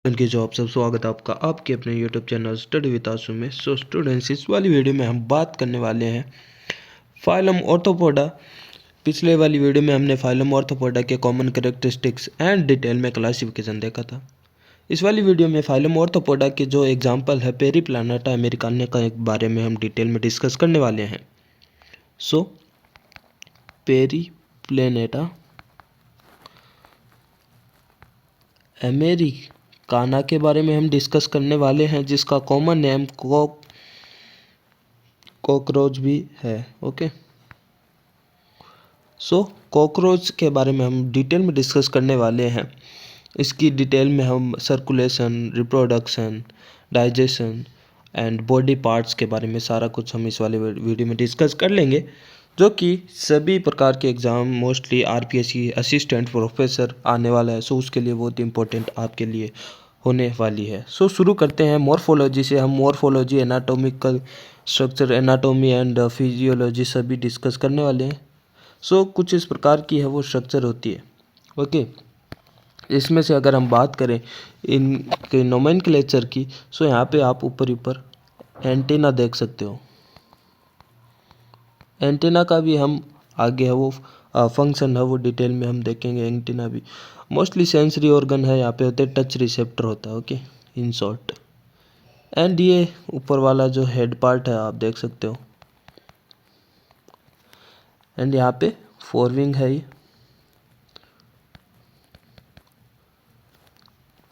की जो आप सब स्वागत है आपका आपके अपने यूट्यूब चैनल स्टडी विद आशु में। सो स्टूडेंट्स, इस वाली वीडियो में हम बात करने वाले हैं फाइलम ऑर्थोपोडा। पिछले वाली वीडियो में हमने फाइलम ऑर्थोपोडा के कॉमन कैरेक्टरिस्टिक्स एंड डिटेल में क्लासिफिकेशन देखा था। इस वाली वीडियो में फाइलम ऑर्थोपोडा के जो एग्जाम्पल है पेरीप्लानेटा अमेरिकाना का एक बारे में हम डिटेल में डिस्कस करने वाले हैं। सो पेरीप्लानेटा अमेरिकाना के बारे में हम डिस्कस करने वाले हैं, जिसका कॉमन नेम कॉकरोच भी है। ओके, सो कॉकरोच के बारे में हम डिटेल में डिस्कस करने वाले हैं। इसकी डिटेल में हम circulation, reproduction, digestion and body parts के बारे में सारा कुछ हम इस वाले वीडियो में डिस्कस कर लेंगे, जो कि सभी प्रकार के exam mostly RPSC assistant professor आने वाला है। सो उसके लिए बहुत इंपॉर्टेंट आपके लिए होने वाली है। सो शुरू करते हैं मॉर्फोलॉजी से। हम morphology, anatomical structure, anatomy and physiology सभी डिस्कस करने वाले हैं। सो कुछ इस प्रकार की है वो स्ट्रक्चर होती है। ओके, इसमें से अगर हम बात करें इनके नोमेनक्लेचर की, सो यहाँ पे आप ऊपर एंटीना देख सकते हो। एंटीना का भी हम आगे है वो फंक्शन है वो डिटेल में हम देखेंगे। एंटीना भी मोस्टली सेंसरी ऑर्गन है, यहाँ पे होते टच रिसेप्टर होता है। Okay, in short. एंड ये ऊपर वाला जो हेड पार्ट है आप देख सकते हो। एंड यहाँ पे फोरविंग है, ये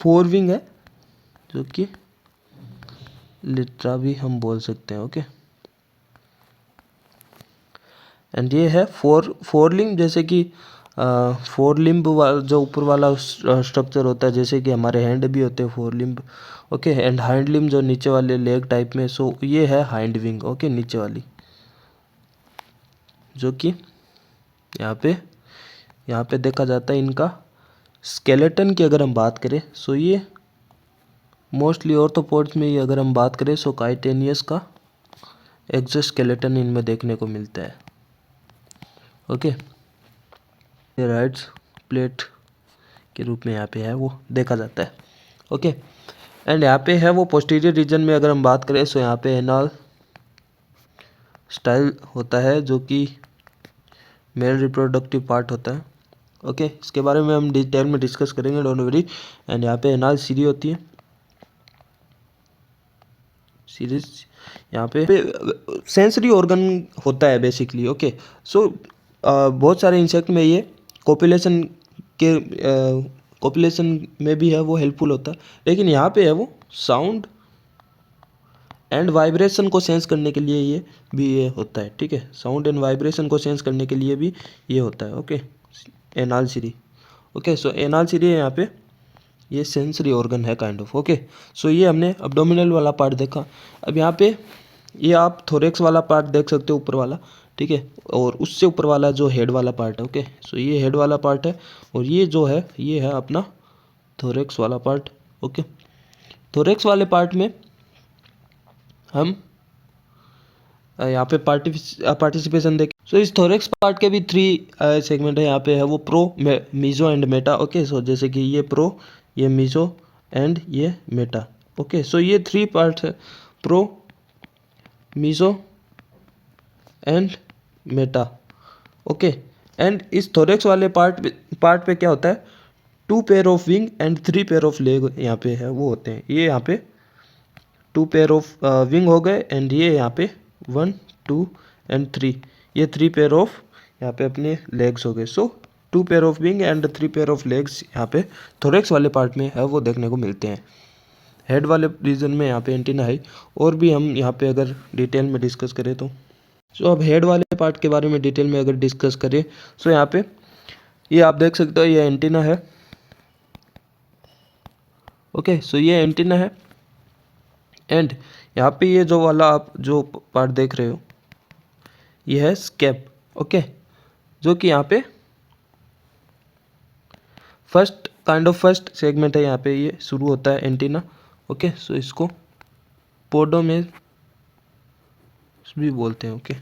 फोरविंग है जो कि लिट्रा भी हम बोल सकते हैं। ओके, एंड ये है फोर लिम्ब, जैसे कि फोर लिम्ब जो ऊपर वाला स्ट्रक्चर होता है, जैसे कि हमारे हैंड भी होते हैं four limb. Okay, and hind limb जो नीचे वाले लेग टाइप में, सो ये है हाइंड विंग। ओके, नीचे वाली जो कि यहाँ पे देखा जाता है। इनका स्केलेटन की अगर हम बात करें, सो ये मोस्टली ऑर्थोपोड्स में ही अगर हम बात करें, सो काइटेनियस का एक्सोस्केलेटन इनमें देखने को मिलता है। ओके, राइट्स प्लेट के रूप में यहाँ पे है वो देखा जाता है। ओके, एंड यहाँ पे है वो पोस्टीरियर रीजन में अगर हम बात करें, सो यहाँ पे एनाल स्टाइल होता है, जो कि मेल रिप्रोडक्टिव पार्ट होता है। ओके, इसके बारे में हम डिटेल में डिस्कस करेंगे, डोंट वरी। एंड यहाँ पे एनाल सीरी होती है, सीरीज यहाँ पे सेंसरी ऑर्गन होता है बेसिकली। ओके, सो बहुत सारे इंसेक्ट में ये कॉपुलेशन के कॉपुलेशन में भी है वो हेल्पफुल होता है, लेकिन यहाँ पे है वो साउंड एंड वाइब्रेशन को सेंस करने के लिए ये भी ये होता है। ठीक है, साउंड एंड वाइब्रेशन को सेंस करने के लिए भी ये होता है। ओके, एनाल सीरी। ओके, सो एनाल सीरी है यहाँ पे, ये सेंसरी ऑर्गन है काइंड ऑफ। ओके, सो ये हमने अब्डोमिनल वाला पार्ट देखा। अब यहाँ पे ये आप थोरेक्स वाला पार्ट देख सकते हो, ऊपर वाला। ठीक है, और उससे ऊपर वाला जो हेड वाला पार्ट है। ओके, सो ये हेड वाला पार्ट है, और ये जो है ये है अपना थोरेक्स वाला पार्ट। ओके, थोरेक्स वाले पार्ट में हम यहाँ पे पार्टिसिपेशन देखें। सो इस थोरेक्स पार्ट के भी 3 सेगमेंट है। यहाँ पे है वो pro, meso and meta. Okay, so जैसे कि ये प्रो, ये मीजो एंड ये मेटा। ओके, सो ये 3 पार्ट है, pro, meso and meta. Okay, and इस थोरेक्स वाले पार्ट पे क्या होता है, 2 pair of wing and 3 pair of leg यहाँ पे है वो होते हैं। ये यहाँ पे 2 पेयर ऑफ विंग हो गए, एंड ये यहाँ पे 1 2 एंड 3, ये 3 पेयर ऑफ यहाँ पे अपने लेग्स हो गए। सो 2 pair of wing and 3 pair of legs यहाँ पे थोरेक्स वाले पार्ट में है वो देखने को मिलते हैं। हेड वाले रीजन में यहाँ पे एंटीना है, और भी हम यहाँ पे अगर डिटेल में डिस्कस करें तो। सो अब हेड वाले पार्ट के बारे में डिटेल में अगर डिस्कस करें, सो यहाँ पे ये आप देख सकते हो, ये एंटीना है। ओके, सो ये एंटीना है, एंड यहाँ पे ये जो वाला आप जो पार्ट देख रहे हो, ये है स्केप। ओके, जो कि यहाँ पे फर्स्ट सेगमेंट है, यहाँ पे ये शुरू होता है एंटीना। ओके, सो इसको पोडो में भी बोलते हैं। ओके,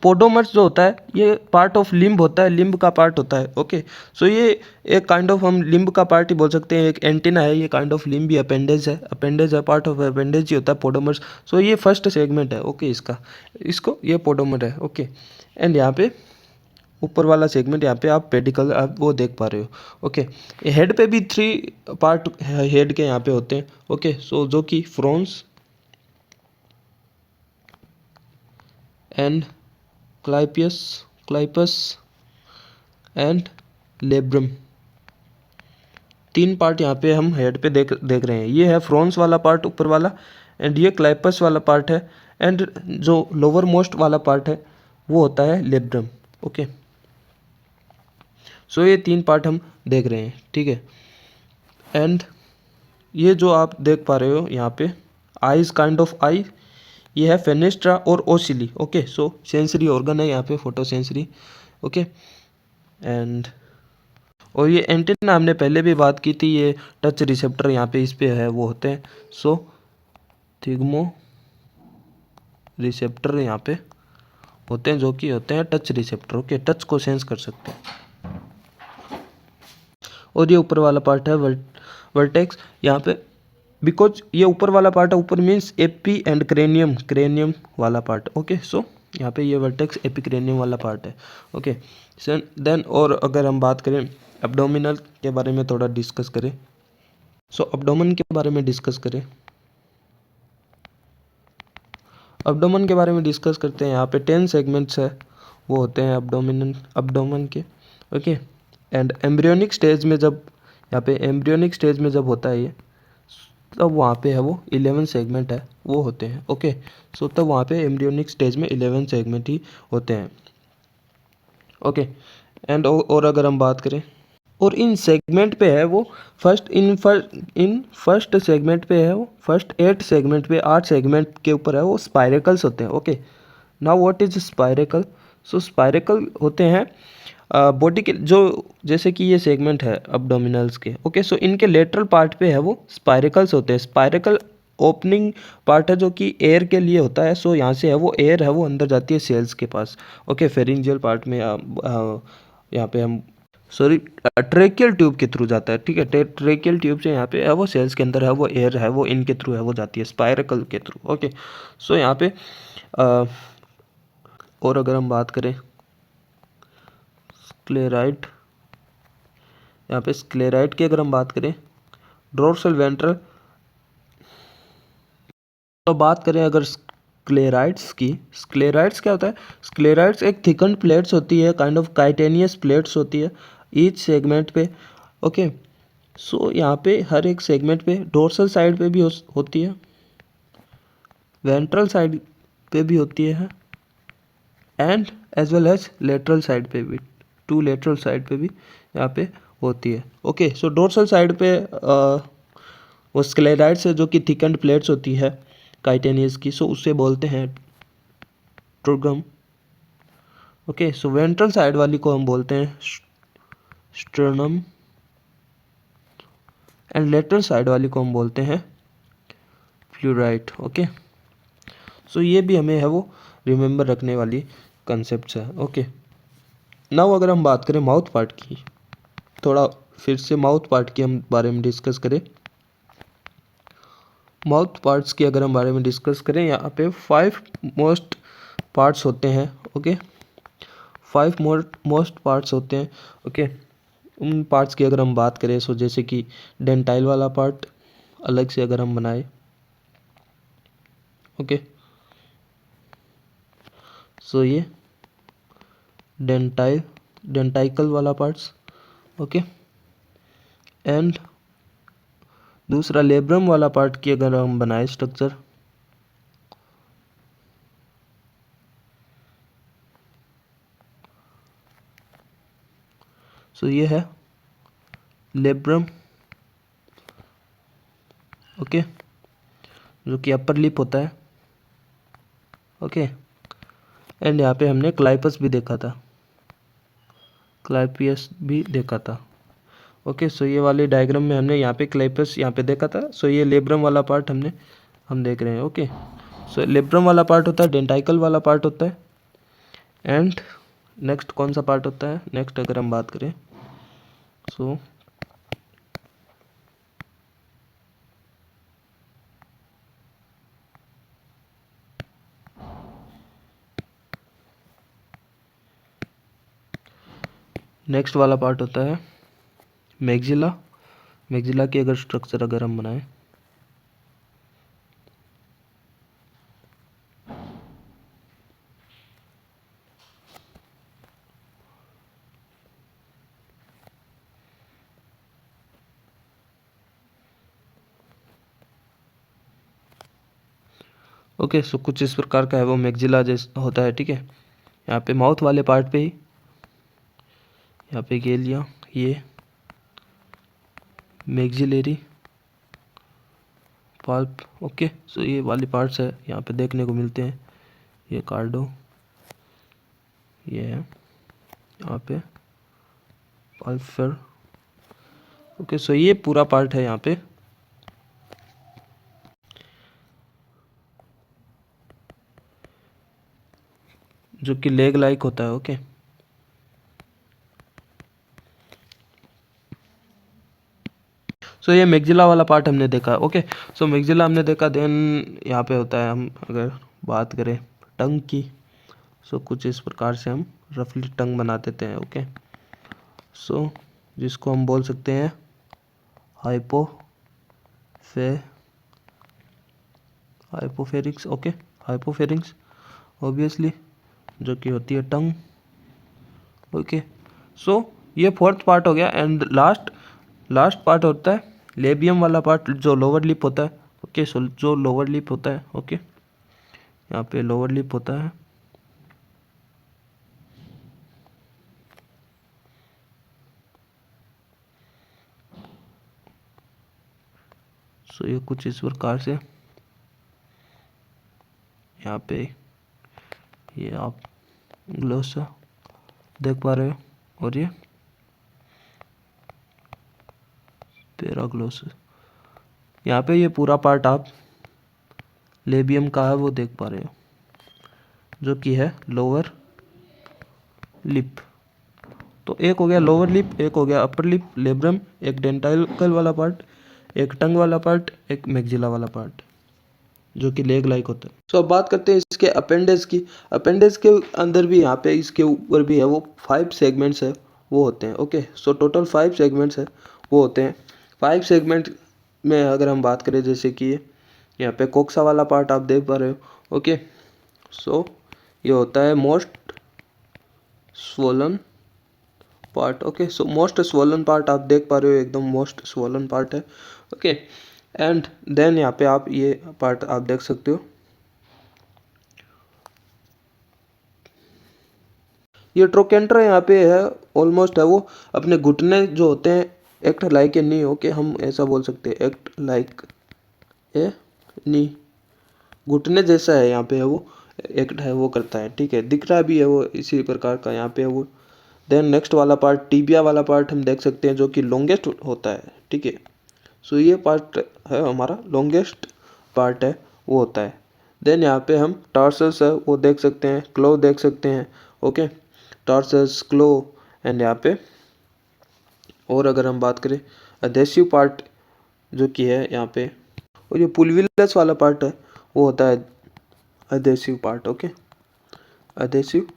पोडोमर्स जो होता है ये पार्ट ऑफ लिम्ब होता है, लिम्ब का पार्ट होता है। ओके, सो ये एक काइंड ऑफ हम लिम्ब का पार्ट ही बोल सकते हैं। एक एंटीना है, ये kind of limb he appendage है, पार्ट ऑफ अपेंडेज ही होता है पोडोमर्स। सो ये फर्स्ट सेगमेंट है। ओके, इसको ये पोडोमर है। ओके, एंड यहाँ पे ऊपर वाला सेगमेंट, यहाँ पे आप पेडिकल आप वो देख पा रहे हो। ओके, हेड पे भी 3 पार्ट हेड के यहाँ पे होते हैं। ओके, सो जो कि frons and clypeus and labrum, 3 part यहाँ पे हम हेड पे देख रहे हैं। ये है फ्रॉन्स वाला पार्ट ऊपर वाला, एंड ये क्लाइपस वाला पार्ट है, एंड जो लोअर मोस्ट वाला पार्ट है वो होता है लेब्रम। ओके, सो ये 3 पार्ट हम देख रहे हैं, ठीक है। एंड ये जो आप देख पा रहे हो यहाँ पे आईज, काइंड ऑफ आई, ये है फेनेस्ट्रा और ओसिली। ओके, सो सेंसरी ऑर्गन है यहाँ पे, फोटो सेंसरी। ओके, एंड और ये एंटीना हमने पहले भी बात की थी, ये टच रिसेप्टर यहाँ पे इस पे है वो होते हैं। सो थिग्मो रिसेप्टर यहाँ पे होते हैं, जो कि होते हैं टच रिसेप्टर। ओके, टच को सेंस कर सकते हैं। और ये ऊपर वाला पार्ट है वर्टेक्स यहाँ पे, बिकॉज ये ऊपर वाला पार्ट है, ऊपर मीन्स एपी एंड क्रेनियम वाला पार्ट। ओके, सो यहाँ पे ये वर्टेक्स एपिक्रेनियम वाला पार्ट है। ओके, देन और अगर हम बात करें एब्डोमिनल के बारे में थोड़ा डिस्कस करें, सो एब्डोमेन के बारे में डिस्कस करें, एब्डोमेन के बारे में डिस्कस करते हैं। यहाँ पे 10 सेगमेंट्स है वो होते हैं एब्डोमेन के। ओके, एंड एम्ब्रियोनिक स्टेज में जब यहाँ पे एम्ब्रियोनिक स्टेज में जब होता है ये, तब वहाँ पे है वो 11 सेगमेंट है वो होते हैं। ओके, सो तब वहाँ पे एम्ब्रियोनिक स्टेज में 11 सेगमेंट ही होते हैं। ओके, एंड और अगर हम बात करें, और इन सेगमेंट पे है वो फर्स्ट सेगमेंट पे है वो फर्स्ट 8 सेगमेंट पे 8 सेगमेंट के ऊपर है वो स्पाइरेकल्स होते हैं। Okay, now what is spiracle? So spiracle होते हैं बॉडी के जो, जैसे कि ये सेगमेंट है अब्डोमिनल्स के। ओके, सो इनके लेटरल पार्ट पे है वो स्पाइरेकल्स होते हैं। स्पाइरेकल ओपनिंग पार्ट है जो कि एयर के लिए होता है। सो यहाँ से है वो एयर है वो अंदर जाती है सेल्स के पास। ओके, फेरिंजियल पार्ट में यहाँ पे हम सॉरी ट्रेकियल ट्यूब के थ्रू जाता है, ठीक है। ट्रेकियल ट्यूब से यहाँ पे है वो सेल्स के अंदर है वो एयर है वो इनके थ्रू है वो जाती है, स्पाइरेकल के थ्रू। ओके, सो यहाँ पे और अगर हम बात करें स्क्लेराइड, यहाँ पे स्क्लेराइड की अगर हम बात करें, डोर्सल वेंट्रल, तो बात करें अगर स्क्लेराइड्स की, स्क्लेराइड्स क्या होता है? स्क्लेराइड्स एक थिकन्ड प्लेट्स होती है, काइंड ऑफ काइटेनियस प्लेट्स होती है ईच सेगमेंट पे। ओके, सो यहाँ पे हर एक सेगमेंट पे डोर्सल साइड पे भी होती है, वेंट्रल साइड पे भी होती है, and as well as lateral side पे भी, 2 लेटरल साइड पे भी यहाँ पे होती है। ओके, सो डोर्सल साइड पे वो स्क्लेराइड्स है जो कि थिकन्ड प्लेट्स होती है काइटेनियस की, सो उससे बोलते हैं ट्रोगम। ओके, सो वेंट्रल साइड वाली को हम बोलते हैं स्टर्नम, एंड लेटरल साइड वाली को हम बोलते हैं प्लूराइट। ओके, सो ये भी हमें है वो रिमेंबर रखने वाली कंसेप्ट है। ओके, नाउ अगर हम बात करें माउथ पार्ट की, थोड़ा फिर से माउथ पार्ट की हम बारे में डिस्कस करें। माउथ पार्ट्स की अगर हम बारे में डिस्कस करें, यहाँ पे 5 मोस्ट पार्ट्स होते हैं। ओके, 5 मोस्ट पार्ट्स होते हैं। ओके, उन पार्ट्स की अगर हम बात करें, सो जैसे कि डेंटाइल वाला पार्ट अलग से अगर हम बनाए। ओके, सो ये डेंटाइकल वाला पार्ट्स। ओके, एंड दूसरा लेब्रम वाला पार्ट की अगर हम बनाए स्ट्रक्चर, सो ये है लेब्रम। ओके, जो कि अपर लिप होता है। ओके, एंड यहाँ पे हमने क्लाइपस भी देखा था, क्लाइपियस भी देखा था। ओके, सो ये वाले डायग्राम में हमने यहाँ पे क्लाइपस यहाँ पे देखा था। सो ये लेब्रम वाला पार्ट हम देख रहे हैं। ओके, सो लेब्रम वाला पार्ट होता है, डेंटाइकल वाला पार्ट होता है, एंड नेक्स्ट कौन सा पार्ट होता है, नेक्स्ट अगर हम बात करें सो नेक्स्ट वाला पार्ट होता है मैक्सिला। मैक्सिला की अगर स्ट्रक्चर अगर हम बनाएं ओके, सो कुछ इस प्रकार का है वो मैक्सिला जैसा होता है, ठीक है। यहाँ पे माउथ वाले पार्ट पे ही यहाँ पे ये लिया, ये मैक्सिलरी पल्प, ओके। सो ये वाली पार्ट्स है यहाँ पे देखने को मिलते हैं, ये कार्डो, ये है यहाँ पे पल्फर, ओके। सो ये पूरा पार्ट है यहाँ पे, जो कि लेग लाइक होता है, ओके। सो ये मैक्सिला वाला पार्ट हमने देखा, ओके। सो मैक्सिला हमने देखा, देन यहाँ पे होता है, हम अगर बात करें टंग की, सो कुछ इस प्रकार से हम रफली टंग बना देते हैं, ओके। सो जिसको हम बोल सकते हैं हाइपोफेरिक्स, ओके, हाइपोफेरिक्स ऑब्वियसली, जो कि होती है टंग, ओके। सो ये फोर्थ पार्ट हो गया। एंड लास्ट पार्ट होता है लेबियम वाला पार्ट, जो लोअर लिप होता है, ओके। सो जो लोअर लिप होता है, ओके, यहाँ पे लोअर लिप होता है, सो ये कुछ इस प्रकार से यहाँ पे ये आप ग्लोसा देख पा रहे हो, और ये पैराग्लोसस, यहाँ पे ये पूरा पार्ट आप लेबियम का है वो देख पा रहे हो, जो कि है लोअर लिप। तो एक हो गया लोअर लिप, एक हो गया अपर लिप, लेब्रम, एक डेंटाइकल वाला पार्ट, एक टंग वाला पार्ट, एक मैक्सिला वाला पार्ट, जो कि लेग लाइक होता है। सो अब बात करते हैं इसके अपेंडेज की। अपेंडेज के अंदर भी यहाँ पे इसके ऊपर भी है वो 5 सेगमेंट्स है वो होते हैं, ओके। सो टोटल 5 सेगमेंट्स है वो होते हैं। 5 सेगमेंट में अगर हम बात करें, जैसे कि यहाँ पे कोक्सा वाला पार्ट आप देख पा रहे हो, ओके। सो ये होता है most swollen part, okay. So most swollen part आप देख पा रहे हो, एकदम मोस्ट स्वोलन पार्ट है, ओके। एंड देन यहाँ पे आप ये पार्ट आप देख सकते हो, ये ट्रोकेंटर यहाँ पे है, ऑलमोस्ट है वो अपने घुटने जो होते हैं act like a knee, okay, हम ऐसा बोल सकते हैं एक्ट लाइक ए नी, घुटने जैसा है यहाँ पे है वो, एक्ट है वो करता है, ठीक है। दिख रहा भी है वो इसी प्रकार का यहाँ पे है वो। देन नेक्स्ट वाला पार्ट टीबिया वाला पार्ट हम देख सकते हैं, जो कि लॉन्गेस्ट होता है, ठीक है। सो ये पार्ट है हमारा लॉन्गेस्ट पार्ट है वो होता है। देन यहाँ पे हम टार्सस है वो देख सकते हैं, क्लो देख सकते हैं, ओके, टार्सस, क्लो। एंड यहाँ पे और अगर हम बात करें अधेसिव पार्ट जो कि है यहाँ पे, और ये पुलविलस वाला पार्ट है वो होता है adhesive part, okay. Adhesive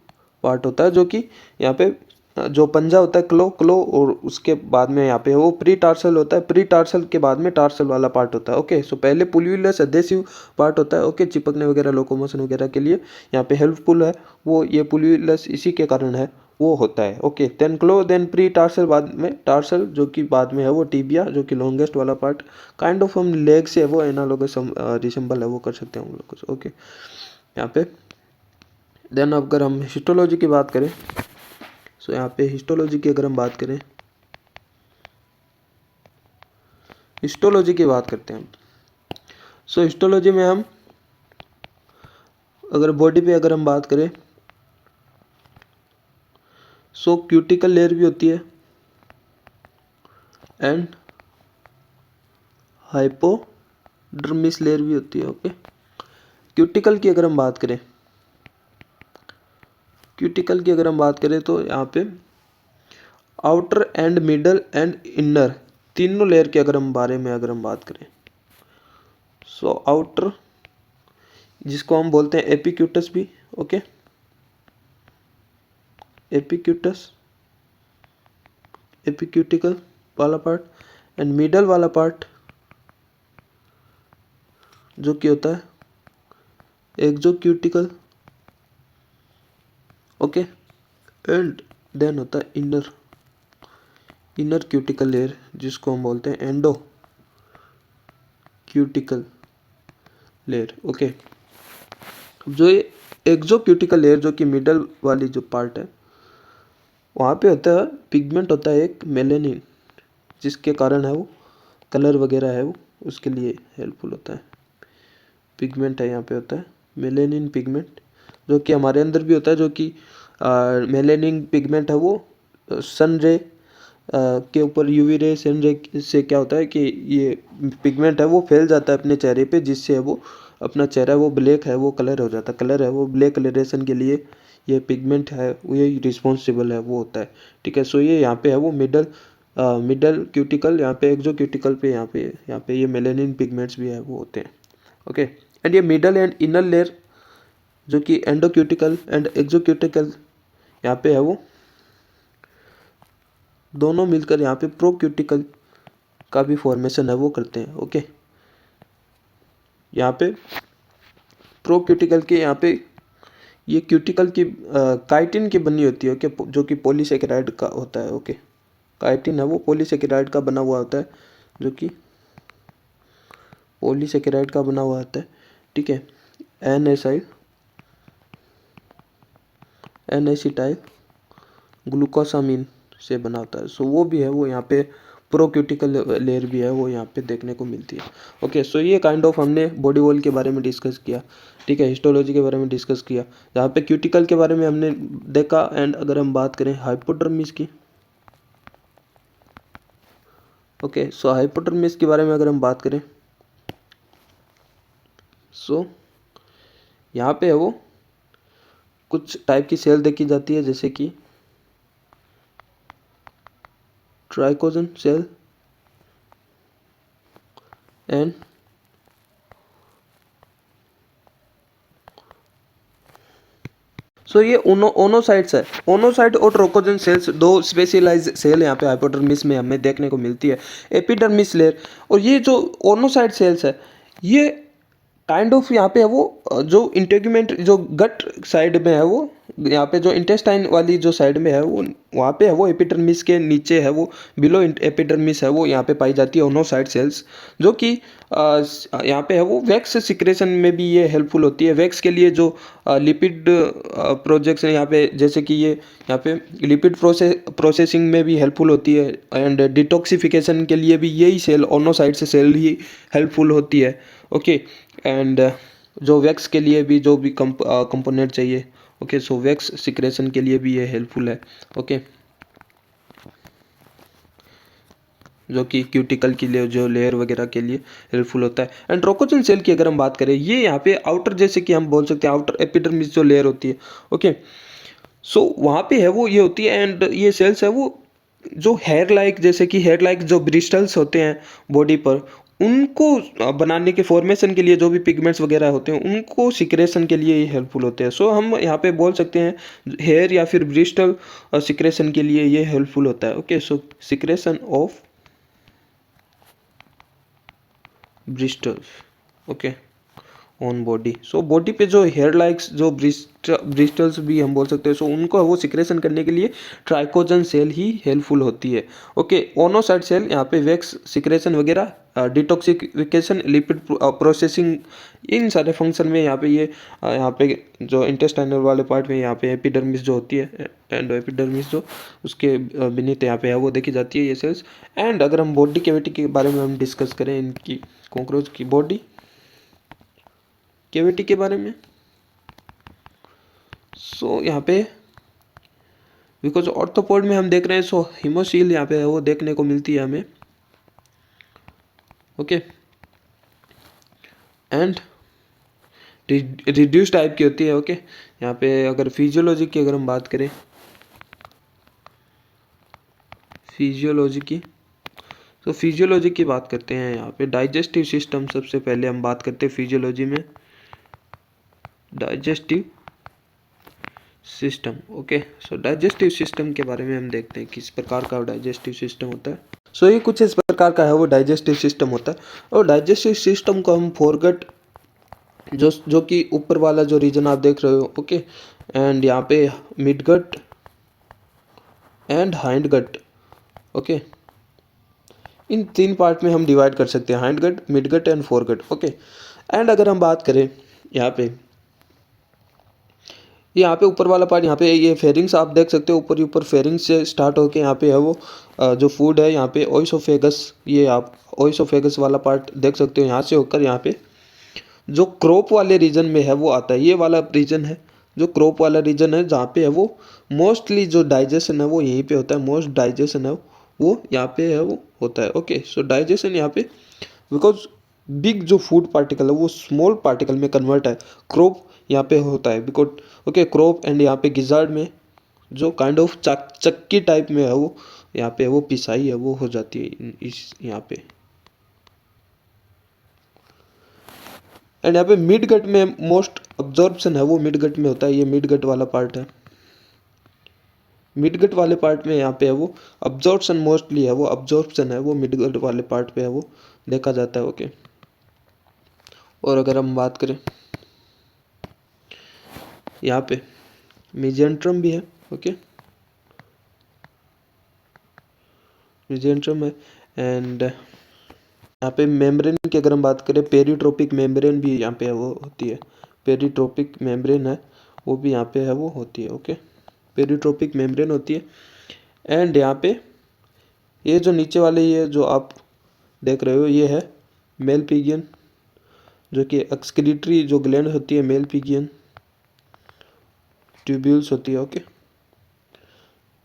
part होता है, जो कि यहाँ पे जो पंजा होता है क्लो, और उसके बाद में यहाँ पे वो प्री टार्सल होता है, प्री टार्सल के बाद में टार्सल वाला पार्ट होता है, ओके। सो पहले पुलविलस अधेसिव पार्ट होता है, ओके, चिपकने वगैरह लोकोमोशन वगैरह के लिए यहाँ पे हेल्पफुल है वो, ये पुलविलस इसी के कारण है वो होता है, ओके। देन क्लो, देन प्री टार्सल, बाद में टार्सल, जो कि बाद में है वो टीबिया, जो कि लॉन्गेस्ट वाला पार्ट, काइंड ऑफ हम लेग से है वो एनालोगस रिसेंबल है वो कर सकते हैं हम लोग को, ओके, यहाँ पे। देन अगर हम हिस्टोलॉजी की बात करें, सो यहाँ पे हिस्टोलॉजी की अगर हम बात करें, हिस्टोलॉजी की बात करते हैं हम। सो हिस्टोलॉजी में हम अगर बॉडी पे अगर हम बात करें, सो क्यूटिकल लेयर भी होती है एंड हाइपोडर्मिस लेयर भी होती है, ओके। क्यूटिकल की अगर हम बात करें, क्यूटिकल की अगर हम बात करें तो यहाँ पे outer and middle and inner तीनों लेयर के अगर हम बारे में अगर हम बात करें, सो आउटर जिसको हम बोलते हैं एपिक्यूटस भी, ओके, एपिक्यूटस, एपिक्यूटिकल वाला पार्ट एंड मिडल वाला पार्ट जो कि होता है एक्सोक्यूटिकल, ओके, एंड देन होता है इनर, इनर क्यूटिकल लेयर जिसको हम बोलते हैं एंडो क्यूटिकल लेयर, ओके। जो ये एक्सोक्यूटिकल लेयर जो कि मिडल वाली जो पार्ट है वहाँ पे होता है पिगमेंट, होता है एक मेलेनिन, जिसके कारण है वो कलर वगैरह है वो उसके लिए हेल्पफुल होता है। पिगमेंट है यहाँ पे होता है मेलेनिन पिगमेंट, जो कि हमारे अंदर भी होता है, जो कि मेलेनिन पिगमेंट है वो सन रे के ऊपर, यूवी रे, सन रे से क्या होता है कि ये पिगमेंट है वो फैल जाता है अपने चेहरे पे, जिससे है वो अपना चेहरा वो ब्लैक है वो कलर हो जाता है, कलर है वो ब्लैक कलरेशन के लिए ये पिगमेंट है वो ये रिस्पॉन्सिबल है वो होता है, ठीक है। सो ये यहाँ पे है वो मिडल क्यूटिकल, यहाँ पे एक्सो क्यूटिकल पे यहाँ पे ये मेलेनिन पिगमेंट्स भी है वो होते हैं, ओके। एंड ये मिडल एंड इनर लेयर जो कि एंडोक्यूटिकल एंड एक्सोक्यूटिकल यहाँ पे है वो दोनों मिलकर यहाँ पे प्रोक्यूटिकल का भी फॉर्मेशन है वो करते हैं, ओके। यहाँ पे प्रोक्यूटिकल के यहाँ पे ये क्यूटिकल की काइटिन की बनी होती है, ओके, जो कि पॉलीसेकेराइड का होता है, ओके। काइटिन है वो पॉलीसेकेराइड का बना हुआ होता है, जो कि पॉलीसेकेराइड का बना हुआ होता है, ठीक है। एन एसिटाइल ग्लूकोसामीन से बना होता है, सो वो भी है वो यहाँ पे प्रोक्यूटिकल लेयर भी है वो यहाँ पे देखने को मिलती है, ओके। सो ये काइंड ऑफ हमने बॉडी वॉल के बारे में डिस्कस किया, ठीक है, हिस्टोलॉजी के बारे में डिस्कस किया, जहाँ पे क्यूटिकल के बारे में हमने देखा। एंड अगर हम बात करें हाइपोडर्मिस की, ओके, सो हाइपोडर्मिस के बारे में अगर हम बात करें, सो यहाँ पे है वो कुछ टाइप की सेल देखी जाती है, जैसे कि ट्राइकोजन सेल एंड सो ये ओनोसाइट्स है, ओनोसाइट और ट्रोकोजन सेल्स दो स्पेशलाइज सेल यहाँ पे हाइपोडर्मिस में हमें देखने को मिलती है। एपिडर्मिस लेयर और ये जो ओनोसाइट सेल्स है ये काइंड ऑफ यहाँ पे है वो जो इंटेग्यूमेंट जो गट साइड में है वो यहाँ पे जो इंटेस्टाइन वाली जो साइड में है वो वहाँ पे है वो एपिडर्मिस के नीचे है वो बिलो एपिडर्मिस है वो यहाँ पे पाई जाती है ओनोसाइट सेल्स, जो कि यहाँ पे है वो वैक्स सिक्रेशन में भी ये हेल्पफुल होती है। वैक्स के लिए जो लिपिड प्रोजेक्ट्स हैं यहाँ पे, जैसे कि ये यहाँ पे लिपिड प्रोसेसिंग में भी हेल्पफुल होती है एंड डिटॉक्सिफिकेशन के लिए भी यही सेल ओनोसाइट से सेल ही हेल्पफुल होती है, ओके। एंड जो वैक्स के लिए भी जो भी कंपोनेंट चाहिए, ओके, सो वैक्स सिक्रेशन के लिए भी ये हेल्पफुल है, ओके। जो कि क्यूटिकल के लिए जो लेयर वगैरह के लिए हेल्पफुल होता है। एंड ट्रोकोजन सेल की अगर हम बात करें, ये यहाँ पे आउटर, जैसे कि हम बोल सकते हैं आउटर एपिडर्मिस जो लेयर होती है, ओके, सो वहाँ पे है वो ये होती है। एंड ये सेल्स है वो जो हेयर लाइक, जैसे कि हेयर लाइक जो ब्रिस्टल्स होते हैं बॉडी पर, उनको बनाने के फॉर्मेशन के लिए जो भी पिगमेंट्स वगैरह होते हैं उनको सिक्रेशन के लिए ये हेल्पफुल होते हैं। सो हम यहाँ पे बोल सकते हैं हेयर या फिर ब्रिस्टल सिक्रेशन के लिए ये हेल्पफुल होता है, okay. So secretion of bristles, okay, on body. So body पे जो हेयर लाइक्स जो ब्रिस्टल्स भी हम बोल सकते हैं, सो उनको वो सिक्रेशन करने के लिए ट्राइकोजन सेल ही हेल्पफुल होती है, ओके। ओनोसाइट सेल यहाँ पे वैक्स सिक्रेशन वगैरह, डिटॉक्सिफिकेशन, लिपिड प्रोसेसिंग, इन सारे फंक्शन में यहाँ पे ये यहाँ पे जो इंटेस्टाइनल वाले पार्ट में यहाँ पे एपिडर्मिस जो होती है, एंड एपिडर्मिस जो उसके बेनीथ यहाँ पे है वो देखी जाती है ये सेल्स। एंड अगर हम बॉडी कैविटी के बारे में हम डिस्कस करें, इनकी कॉकरोच की बॉडी कैविटी के बारे में, सो यहाँ पे बिकॉज ऑर्थोपोड में हम देख रहे हैं, सो हिमोसील यहाँ पे है वो देखने को मिलती है हमें, ओके। एंड रिड्यूस टाइप की होती है। ओके, यहाँ पे अगर फिजियोलॉजी की अगर हम बात करें, फिजियोलॉजी की, तो फिजियोलॉजी की बात करते हैं यहाँ पे डाइजेस्टिव सिस्टम। सबसे पहले हम बात करते हैं फिजियोलॉजी में डाइजेस्टिव सिस्टम। ओके, सो डाइजेस्टिव सिस्टम के बारे में हम देखते हैं किस प्रकार का डाइजेस्टिव सिस्टम होता है। सो ये कुछ इस प्रकार का है वो डाइजेस्टिव सिस्टम होता है। और डाइजेस्टिव सिस्टम को हम फोरगट, जो कि ऊपर वाला जो रीजन आप देख रहे हो, ओके, एंड यहाँ पे मिडगट एंड हाइंडगट, ओके, इन तीन पार्ट में हम डिवाइड कर सकते हैं, hindgut, midgut and foregut. Okay, and अगर हम बात करें यहाँ पे ऊपर वाला पार्ट, यहाँ पे ये फेरिंग्स आप देख सकते हो, ऊपर ही ऊपर फेरिंग्स से स्टार्ट होके यहाँ पे है वो जो फूड है, यहाँ पे ओइसोफेगस, ये आप ओइसोफेगस वाला पार्ट देख सकते हो। यहाँ से होकर यहाँ पे जो क्रोप वाले रीजन में है वो आता है, ये वाला रीजन है जो क्रोप वाला रीजन है, जहाँ पे है वो मोस्टली जो डाइजेशन है वो यहीं पे होता है। मोस्ट डाइजेशन है वो यहाँ पे है वो होता है। ओके, सो डाइजेशन यहाँ पे बिकॉज बिग जो फूड पार्टिकल है वो स्मॉल पार्टिकल में कन्वर्ट है, क्रोप यहाँ पे होता है बिकॉज, ओके, क्रोप एंड यहाँ पे गिजार्ड में जो काइंड ऑफ चक्की टाइप में है वो यहाँ पे वो पिसाई है वो हो जाती है इस यहाँ पे। एंड यहाँ पे मिड गट में मोस्ट अब्जॉर्प्शन है वो मिड गट में होता है, ये मिड गट वाला पार्ट है। मिड गट वाले पार्ट में यहाँ पे है वो अब्जॉर्प्शन मोस्टली है वो अब्जॉर्प्शन है वो मिड गट वाले पार्ट पे है वो देखा जाता है। ओके, और अगर हम बात करें यहाँ पे मेजेंट्रम भी है। ओके, मेजेंट्रम है। एंड यहाँ पे मेम्ब्रेन की अगर हम बात करें, पेरिट्रोपिक मेम्ब्रेन भी यहाँ पे है वो होती है, पेरिट्रोपिक मेम्ब्रेन है वो भी यहाँ पे है वो होती है। ओके, पेरिट्रोपिक मेम्ब्रेन होती है। एंड यहाँ पे ये जो नीचे वाले ये जो आप देख रहे हो ये है मेल पिगियन, जो कि एक्सक्रीटरी जो ग्लैंड होती है मेल पिगियन ट्यूब्यूल्स होती है। ओके,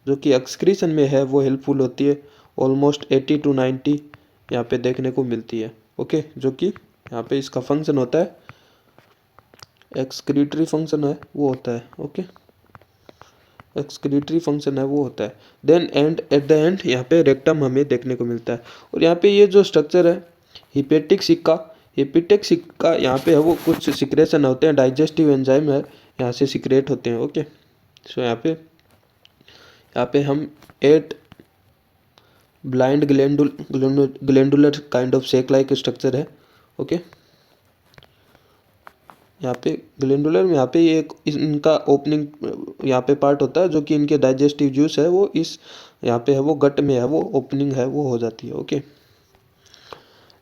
जो कि एक्सक्रीशन में है वो हेल्पफुल होती है, ऑलमोस्ट 80 to 90 यहाँ पे देखने को मिलती है। ओके, जो कि यहाँ पे इसका फंक्शन होता है, एक्सक्रीटरी फंक्शन है वो होता है। ओके, एक्सक्रीटरी फंक्शन है वो होता है। Then and at the end यहाँ पे रेक्टम हमें देखने को मिलता है। और यहाँ पे ये जो स्ट्रक्चर है हिपेटिक सिक्का, हिपेटिक सिक्का यहाँ पे है वो कुछ सिक्रेशन होते हैं, डाइजेस्टिव एंजाइम है यहाँ से सिक्रेट होते हैं। ओके, सो यहाँ पे हम 8 blind glandular kind of shake like structure है। ओके, यहाँ पे ग्लैंडुलर में यहाँ पे ये इनका ओपनिंग यहाँ पे पार्ट होता है, जो कि इनके डाइजेस्टिव जूस है वो इस यहाँ पे है वो गट में है वो ओपनिंग है वो हो जाती है। ओके,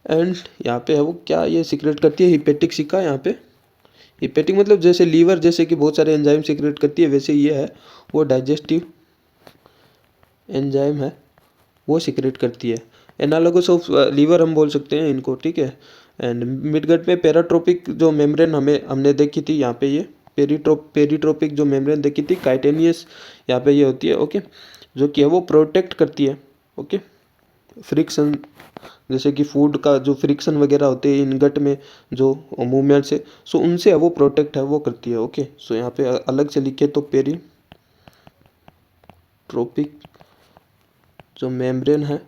एंड यहाँ पे है वो क्या ये सीक्रेट करती है, हिपेटिक सिक्का। यहाँ पे हिपेटिक मतलब जैसे लीवर जैसे कि बहुत सारे एंजाइम सीक्रेट करती है, वैसे ये है वो डाइजेस्टिव एंजाइम है वो सीक्रेट करती है। एनालोगस ऑफ लीवर हम बोल सकते हैं इनको, ठीक है। एंड मिडगट में पेराट्रोपिक जो मेम्ब्रेन हमने देखी थी, यहाँ पे ये पेरिट्रोपिक जो मेम्ब्रेन देखी थी काइटेनियस यहाँ पे ये होती है। ओके, जो कि है वो प्रोटेक्ट करती है। ओके, फ्रिक्शन जैसे कि फूड का जो फ्रिक्शन वगैरह होते हैं इन गट में जो मूवमेंट से, सो उनसे है वो प्रोटेक्ट है वो करती है। ओके, सो यहाँ पे अलग से लिखे तो पेरिट्रोपिक जो मेम्ब्रेन है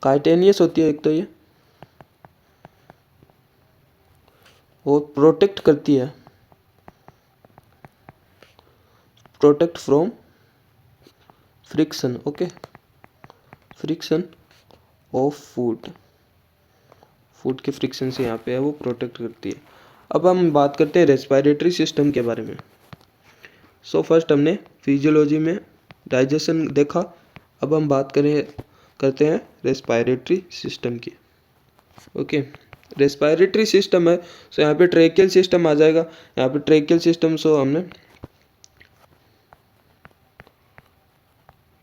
काइटेनियस होती है एक तो ये, वो प्रोटेक्ट करती है, protect from friction. Okay, friction of food के फ्रिक्शन से यहाँ पे है वो प्रोटेक्ट करती है। अब हम बात करते हैं रेस्पिरेटरी सिस्टम के बारे में। सो फर्स्ट हमने फिजियोलॉजी में डाइजेशन देखा, अब हम बात करते हैं रेस्पिरेटरी सिस्टम की। ओके, रेस्पिरेटरी सिस्टम है, सो यहाँ पे ट्रेकियल सिस्टम आ जाएगा। यहाँ पे ट्रेकियल सिस्टम, सो हमने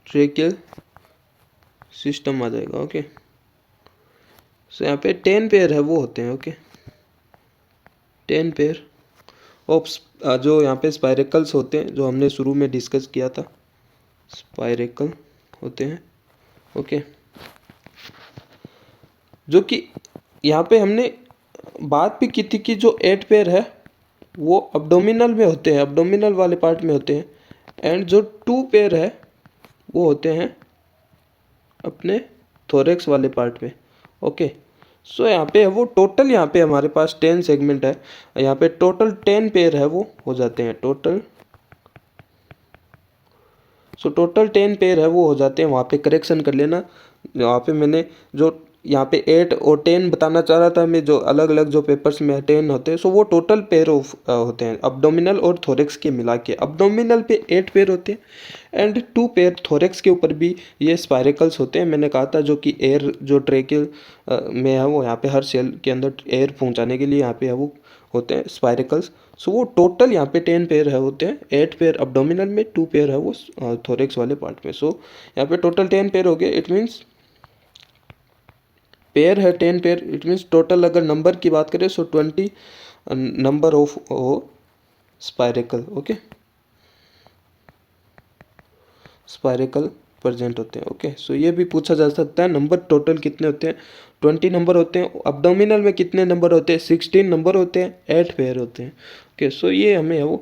ट्रेकियल सिस्टम आ जाएगा। ओके, सो यहाँ पे 10 पेयर है वो होते हैं। ओके, 10 पेयर ऑफ जो यहाँ पे स्पाइरेकल्स होते हैं, जो हमने शुरू में डिस्कस किया था, स्पाइरेकल होते हैं। ओके, जो कि यहाँ पे हमने बात भी की थी कि जो 8 पेयर है वो अब्डोमिनल में होते हैं, अब्डोमिनल वाले पार्ट में होते हैं, एंड जो 2 पेयर है वो होते हैं अपने थोरेक्स वाले पार्ट में। ओके, सो यहाँ पे वो टोटल, यहाँ पे हमारे पास 10 सेगमेंट है, यहाँ पे टोटल 10 पेयर है वो हो जाते हैं टोटल। सो टोटल 10 पेयर है वो हो जाते हैं। वहाँ पे करेक्शन कर लेना, वहाँ पे मैंने जो यहाँ पे 8 और 10 बताना चाह रहा था मैं, जो अलग अलग जो पेपर्स में 10 होते हैं, सो वो टोटल पेयर ऑफ होते हैं अब्डोमिनल और थोरेक्स के मिला के। अब्डोमिनल पे 8 पेयर होते हैं एंड 2 पेयर थोरेक्स के ऊपर भी ये स्पायरिकल्स होते हैं। मैंने कहा था जो कि एयर जो ट्रेकियल में है वो यहाँ पे हर सेल के अंदर एयर पहुँचाने के लिए यहाँ पे है वो होते हैं स्पायरिकल्स। सो वो टोटल यहाँ पे 10 पेयर है होते हैं, 8 पेयर अब्डोमिनल में, 2 पेयर है वो थोरेक्स वाले पार्ट में। सो यहाँ पे टोटल 10 पेयर हो गए। इट मीन्स पेयर है 10 पेयर, इट मीन्स टोटल अगर नंबर की बात करें सो 20 नंबर ऑफ स्पायरिकल। ओके, स्पायरिकल प्रेजेंट होते हैं। ओके, सो ये भी पूछा जा सकता है नंबर टोटल कितने होते हैं। 20 नंबर होते हैं। अब्डोमिनल में कितने नंबर होते हैं? 16 नंबर होते हैं, 8 पेयर होते हैं। ओके, सो ये हमें है वो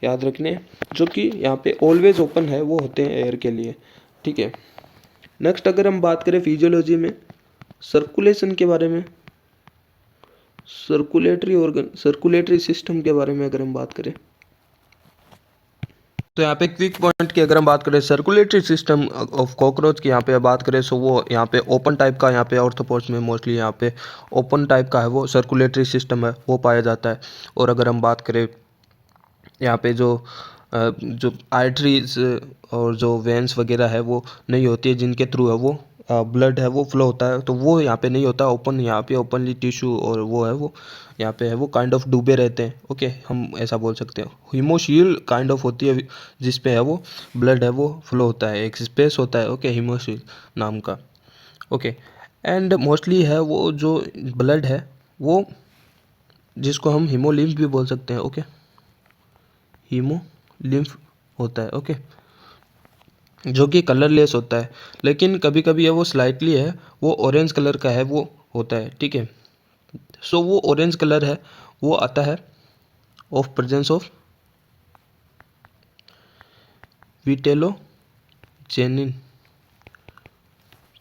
याद रखने हैं, जो कि यहाँ पे ऑलवेज ओपन है वो होते हैं एयर के लिए। ठीक है, नेक्स्ट अगर हम बात करें फिजियोलॉजी में सर्कुलेशन के बारे में, सर्कुलेटरी ऑर्गन, सर्कुलेटरी सिस्टम के बारे में अगर हम बात करें, तो यहाँ पे क्विक पॉइंट की अगर हम बात करें सर्कुलेटरी सिस्टम ऑफ कॉकरोच की यहाँ पे बात करें, सो वो यहाँ पे ओपन टाइप का, यहाँ पे ऑर्थोपोड्स में मोस्टली यहाँ पे ओपन टाइप का है वो सर्कुलेटरी सिस्टम है वो पाया जाता है। और अगर हम बात करें यहाँ पे जो आर्टरीज और जो वेंस वगैरह है वो नहीं होती है, जिनके थ्रू है वो ब्लड है वो फ्लो होता है, तो वो यहाँ पे नहीं होता ओपन। यहाँ पे ओपनली टिश्यू और वो है वो यहाँ पे है वो काइंड ऑफ डूबे रहते हैं। ओके, हम ऐसा बोल सकते हैं। हीमोशील काइंड ऑफ होती है जिस पे है वो ब्लड है वो फ्लो होता है, एक स्पेस होता है ओके, हीमोशील नाम का। ओके, एंड मोस्टली है वो जो ब्लड है वो, जिसको हम हीमोलिम्फ भी बोल सकते हैं। ओके, हीमोलिम्फ होता है। ओके, जो कि कलरलेस होता है, लेकिन कभी कभी है वो स्लाइटली है वो ऑरेंज कलर का है वो होता है। ठीक है, सो वो ऑरेंज कलर है वो आता है of presence of vitellogenin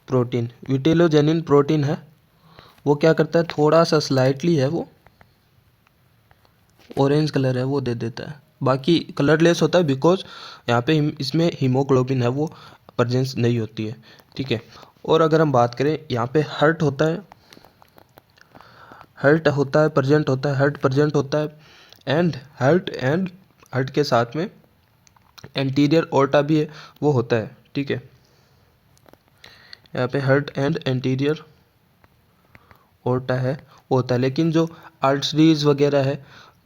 protein. Vitellogenin protein है वो क्या करता है, थोड़ा सा स्लाइटली है वो ऑरेंज कलर है वो दे देता है, बाकी कलरलेस होता है बिकॉज यहाँ पे इसमें हीमोग्लोबिन है वो प्रेजेंस नहीं होती है। ठीक है, और अगर हम बात करें यहाँ पे हर्ट होता है, हर्ट होता है प्रेजेंट होता है, हर्ट प्रेजेंट होता है, एंड हर्ट के साथ में एंटीरियर ओर्टा भी है वो होता है। ठीक है, यहाँ पे हर्ट एंड एंटीरियर ओर्टा है वो होता है, लेकिन जो आर्टरीज वगैरह है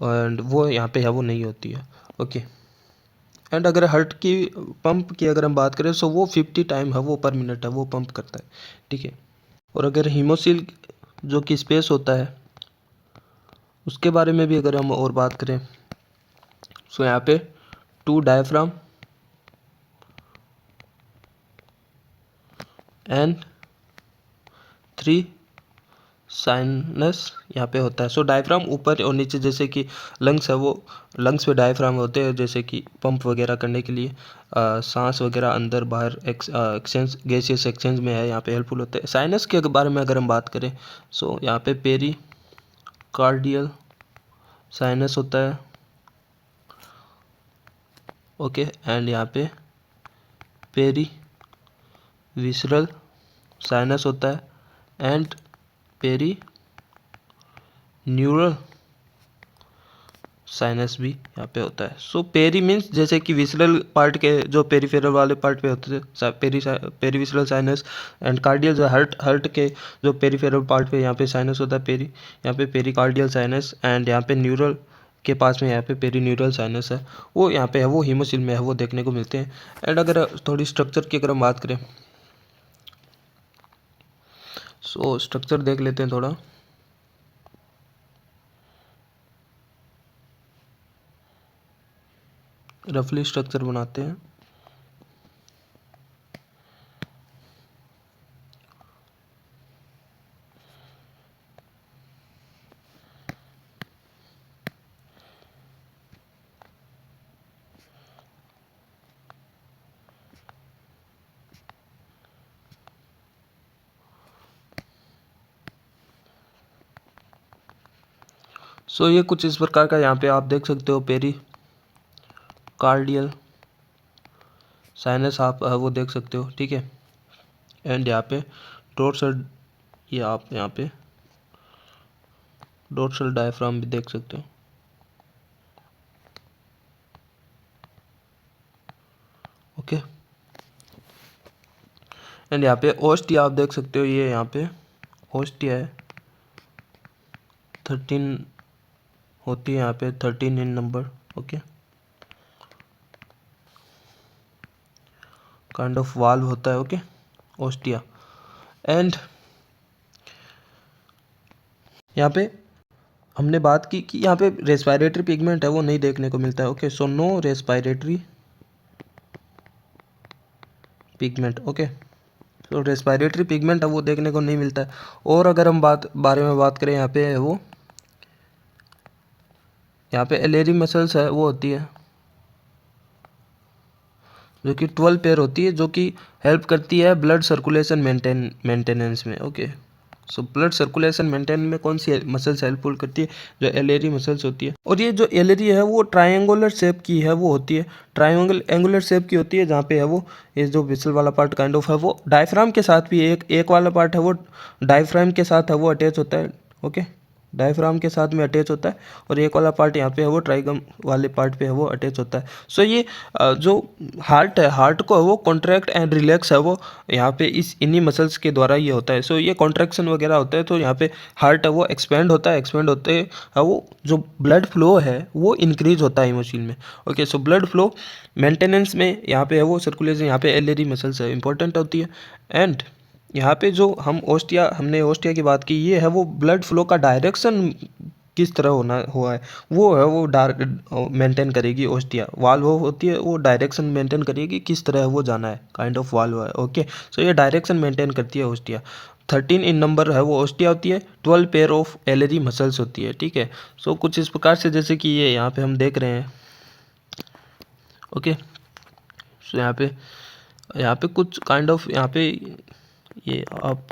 एंड वो यहाँ पे है वो नहीं होती है। ओके, एंड अगर हार्ट की पंप की अगर हम बात करें सो वो 50 टाइम है वो पर मिनट है वो पंप करता है। ठीक है, और अगर हीमोसिल जो कि स्पेस होता है उसके बारे में भी अगर हम और बात करें, सो यहाँ पे 2 डायफ्राम एंड 3 साइनस यहाँ पे होता है। सो डायफ्राम ऊपर और नीचे, जैसे कि लंग्स है वो, लंग्स पे डायफ्राम होते हैं जैसे कि पंप वगैरह करने के लिए, सांस वगैरह अंदर बाहर एक्सचेंज, गैसियस एक्सचेंज में है यहाँ पे हेल्पफुल होते हैं। साइनस के बारे में अगर हम बात करें, सो यहाँ पे पेरी कार्डियल साइनस होता है। ओके, एंड यहाँ पे पेरी विसरल साइनस होता है एंड पेरी न्यूरल साइनस भी यहाँ पे होता है। सो पेरी मीन्स जैसे कि विसरल पार्ट के जो पेरीफेरल वाले पार्ट पे होते थे पेरी विसरल साइनस, एंड कार्डियल जो हर्ट के जो पेरीफेरल पार्ट पे यहाँ पे साइनस होता है पेरी, यहाँ पे पेरी कार्डियल साइनस, एंड यहाँ पे न्यूरल के पास में यहाँ पे पेरी न्यूरल साइनस है वो यहाँ पे है वो हीमोसिल में है वो देखने को मिलते हैं। एंड अगर थोड़ी स्ट्रक्चर की अगर हम बात करें, सो स्ट्रक्चर देख लेते हैं थोड़ा। रफली स्ट्रक्चर बनाते हैं। सो ये कुछ इस प्रकार का यहाँ पे आप देख सकते हो, पेरी कार्डियल साइनस आप वो देख सकते हो, ठीक है। एंड यहाँ पे डोर्सल, ये आप यहाँ पे डोर्सल डायफ्राम भी देख सकते हो, ओके। एंड यहाँ पे ओस्टिया आप देख सकते हो, ये यहाँ पे ओस्टिया है, 13 होती है यहाँ पे, 13 in number, okay. Kind of valve होता है, ओके, ओस्टिया। एंड यहाँ पे हमने बात की कि यहाँ पे रेस्पिरेटरी पिगमेंट है वो नहीं देखने को मिलता है, okay. So no respiratory pigment, okay. तो रेस्पिरेटरी पिगमेंट है वो देखने को नहीं मिलता है। और अगर हम बारे में बात करें, यहाँ पे है वो, यहाँ पे एलेरी मसल्स है वो होती है, जो कि 12 पेयर होती है, जो कि हेल्प करती है ब्लड सर्कुलेशन मेंटेनेंस में, okay. So blood circulation maintain में कौन सी मसल्स हेल्पफुल करती है? जो एलेरी मसल्स होती है। और ये जो एलेरी है वो ट्रायंगुलर शेप की है वो होती है, एंगुलर शेप की होती है, जहाँ पे है वो ये जो विसल वाला पार्ट काइंड ऑफ है वो डायफ्राम के साथ भी, एक वाला पार्ट है वो डायफ्राम के साथ है वो अटैच होता है, ओके। डायफ्राम के साथ में अटैच होता है, और एक वाला पार्ट यहाँ पे है वो ट्राइगम वाले पार्ट पे है वो अटैच होता है। सो ये जो हार्ट है, हार्ट को है वो कॉन्ट्रैक्ट एंड रिलैक्स है वो यहाँ पे इन्हीं मसल्स के द्वारा ये होता है। सो ये कॉन्ट्रैक्शन वगैरह होता है, तो यहाँ पे हार्ट है वो एक्सपेंड होता है, एक्सपेंड होते है वो जो ब्लड फ्लो है वो इंक्रीज होता है मशीन में, okay. So blood flow maintenance में यहाँ पे है वो सर्कुलेशन, यहाँ पे एलईडी मसल्स है इंपॉर्टेंट होती है। एंड यहाँ पे जो हमने ओस्टिया की बात की, ये है वो ब्लड फ्लो का डायरेक्शन किस तरह होना हुआ है वो है वो मेंटेन करेगी ओस्टिया। वाल्व होती है वो डायरेक्शन मेंटेन करेगी किस तरह वो जाना है, काइंड ऑफ वाल्व है, ओके। सो ये डायरेक्शन मेंटेन करती है ओस्टिया। 13 इन नंबर है वो ओस्टिया होती है, 12 पेयर ऑफ एलरी मसल्स होती है, ठीक है। सो कुछ इस प्रकार से, जैसे कि ये यहाँ पे हम देख रहे हैं, ओके। सो यहाँ पे कुछ काइंड ऑफ ये आप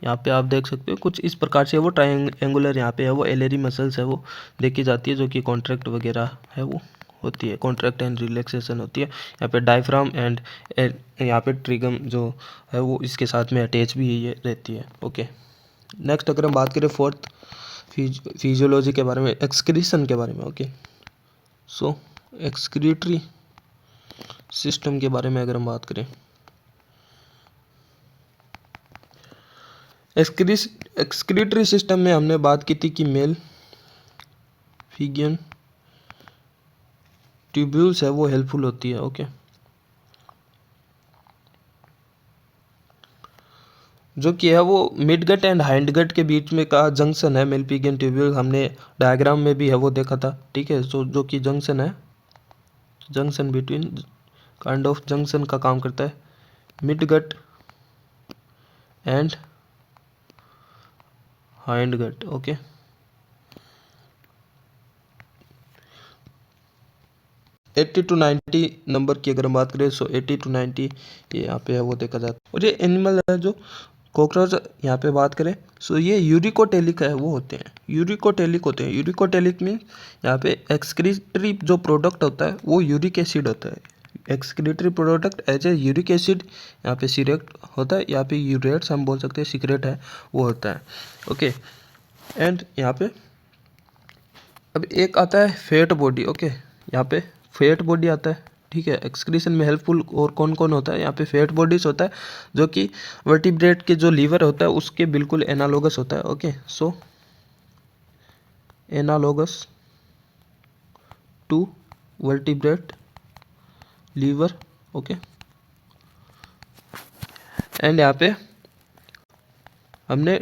यहाँ पे आप देख सकते हो कुछ इस प्रकार से वो ट्रायंगुलर यहाँ पे है वो एलरी मसल्स है वो देखी जाती है, जो कि कॉन्ट्रैक्ट वगैरह है वो होती है, कॉन्ट्रैक्ट एंड रिलैक्सेशन होती है। यहाँ पे डायफ्राम एंड यहाँ पे ट्रिगम जो है वो इसके साथ में अटैच भी ये रहती है, ओके। नेक्स्ट अगर हम बात करें फोर्थ फिजियोलॉजी के बारे में, एक्सक्रीशन के बारे में, ओके। सो एक्सक्रीटरी सिस्टम के बारे में अगर हम बात करें, एक्सक्रीटरी सिस्टम में हमने बात की थी कि मेल फिगियन ट्यूब्यूल्स है वो हेल्पफुल होती है, ओके। जो कि है वो mid gut and hind gut के बीच में का जंक्शन है मेलपिगियन ट्यूब्यूल, हमने डायग्राम में भी है वो देखा था, ठीक है। सो जो कि जंक्शन है, junction between, kind of junction का काम करता है mid gut and hind gut, okay. Eighty to 90 number की अगर हम बात करें, सो 80 to 90 ये यहाँ पे है वो देखा जाता है। और ये एनिमल है जो कॉकरोच यहाँ पे बात करें, सो ये यूरिकोटेलिक है वो होते हैं, यूरिकोटेलिक होते हैं। यूरिकोटेलिक मीन यहाँ पे एक्सक्रीटरी जो प्रोडक्ट होता है वो यूरिक एसिड होता है, excretory product as a uric acid यहाँ पे सीरेट होता है, यहाँ पे यूरेट्स हम बोल सकते हैं, सीक्रेट है वो होता है, ओके। एंड यहाँ पे अब एक आता है फैट बॉडी, ओके। यहाँ पे फैट बॉडी आता है, ठीक है। एक्सक्रीशन में हेल्पफुल और कौन कौन होता है, यहाँ पे फैट बॉडीज होता है, जो कि वर्टिब्रेट के जो लीवर होता है उसके बिल्कुल एनालोगस होता है, okay. So analogous to vertebrate liver, okay. And यहाँ पे हमने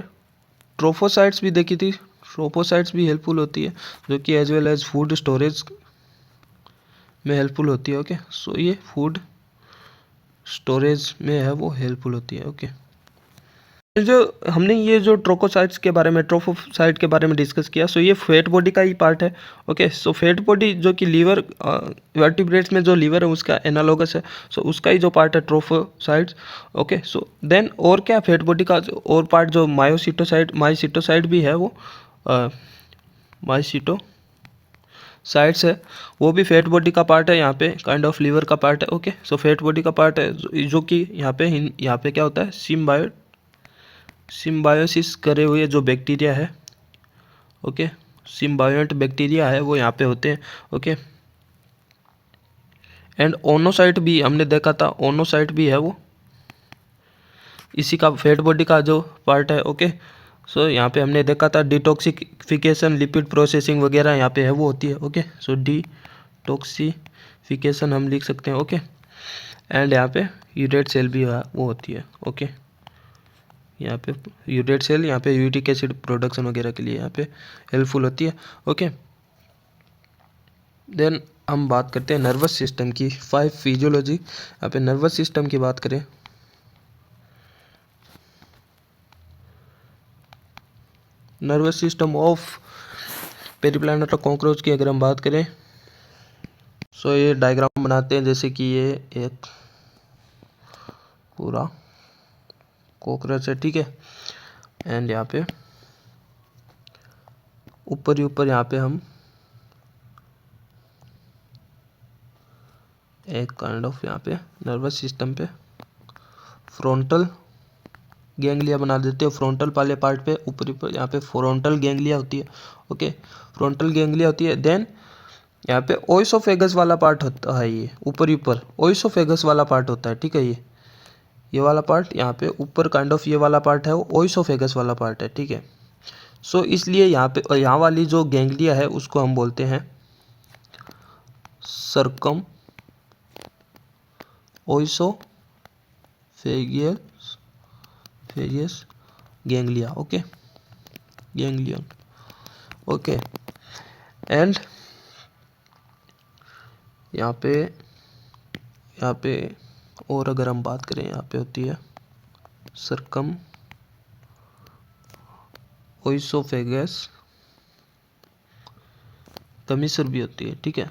ट्रोफोसाइट्स भी देखी थी, ट्रोफोसाइट्स भी हेल्पफुल होती है, जो कि as well as food storage में हेल्पफुल होती है, ओके। सो ये फूड स्टोरेज में है वो हेल्पफुल होती है, ओके। जो हमने ये जो ट्रोकोसाइट्स के बारे में, ट्रोफोसाइट के बारे में डिस्कस किया, सो ये फैट बॉडी का ही पार्ट है, ओके। सो फैट बॉडी जो कि लीवर, वर्टिब्रेट्स में जो लीवर है उसका एनालोगस है, सो उसका ही जो पार्ट है ट्रोफोसाइट्स, ओके। सो देन और क्या फैट बॉडी का और पार्ट जो मायोसिटोसाइट भी है वो माइसिटो साइट्स है, वो भी फैट बॉडी का पार्ट है, यहाँ पे काइंड ऑफ लीवर का पार्ट है। ओके, सो फैट बॉडी का पार्ट है जो कि यहाँ पे क्या होता है, सिम्बायोसिस करे हुए जो बैक्टीरिया है, ओके, सिम्बायोंट बैक्टीरिया है वो यहाँ पे होते हैं। ओके, एंड ओनोसाइट भी हमने देखा था, ओनोसाइट भी है वो इसी का फैट बॉडी का जो पार्ट है। ओके, सो यहाँ पे हमने देखा था डिटॉक्सिफिकेशन, लिपिड प्रोसेसिंग वगैरह यहाँ पे है वो होती है। ओके, सो डिटॉक्सिफिकेशन हम लिख सकते हैं। ओके, एंड यहाँ पे यूरेट सेल भी वो होती है। ओके, यहाँ पे यूरेट सेल यहाँ पे यूरिक एसिड प्रोडक्शन वगैरह के लिए यहाँ पे हेल्पफुल होती है। ओके, देन हम बात करते हैं नर्वस सिस्टम की, 5 फिजियोलॉजी। यहाँ पे नर्वस सिस्टम की बात करें, नर्वस सिस्टम ऑफ पेरिप्लैनेटा कॉकरोच की अगर हम बात करें, सो ये डायग्राम बनाते हैं जैसे कि ये एक पूरा कॉकरोच है, ठीक है, एंड यहाँ पे ऊपर ही ऊपर यहाँ पे हम एक काइंड ऑफ यहाँ पे नर्वस सिस्टम पे फ्रंटल गैंग्लिया बना देते हो, फ्रंटल वाले पार्ट पे ऊपर यहाँ पे फ्रंटल गैंग्लिया होती है। ओके, फ्रंटल गैंग्लिया होती है। देन यहाँ पे ओइसोफेगस वाला पार्ट होता है, ये ऊपर ओइसोफेगस वाला पार्ट होता है, ठीक है, ये वाला पार्ट यहाँ पे ऊपर काइंड ऑफ ये वाला पार्ट है वो ओइसोफेगस वाला पार्ट है, ठीक है। सो इसलिए यहाँ पे यहाँ वाली जो गैंग्लिया है उसको हम बोलते हैं circum oesophageal ganglia. Okay, ganglion. Okay, and यहाँ पे और अगर हम बात करें, यहाँ पे होती है सरकम ओइसोफेगस कमीसर भी होती है, ठीक है।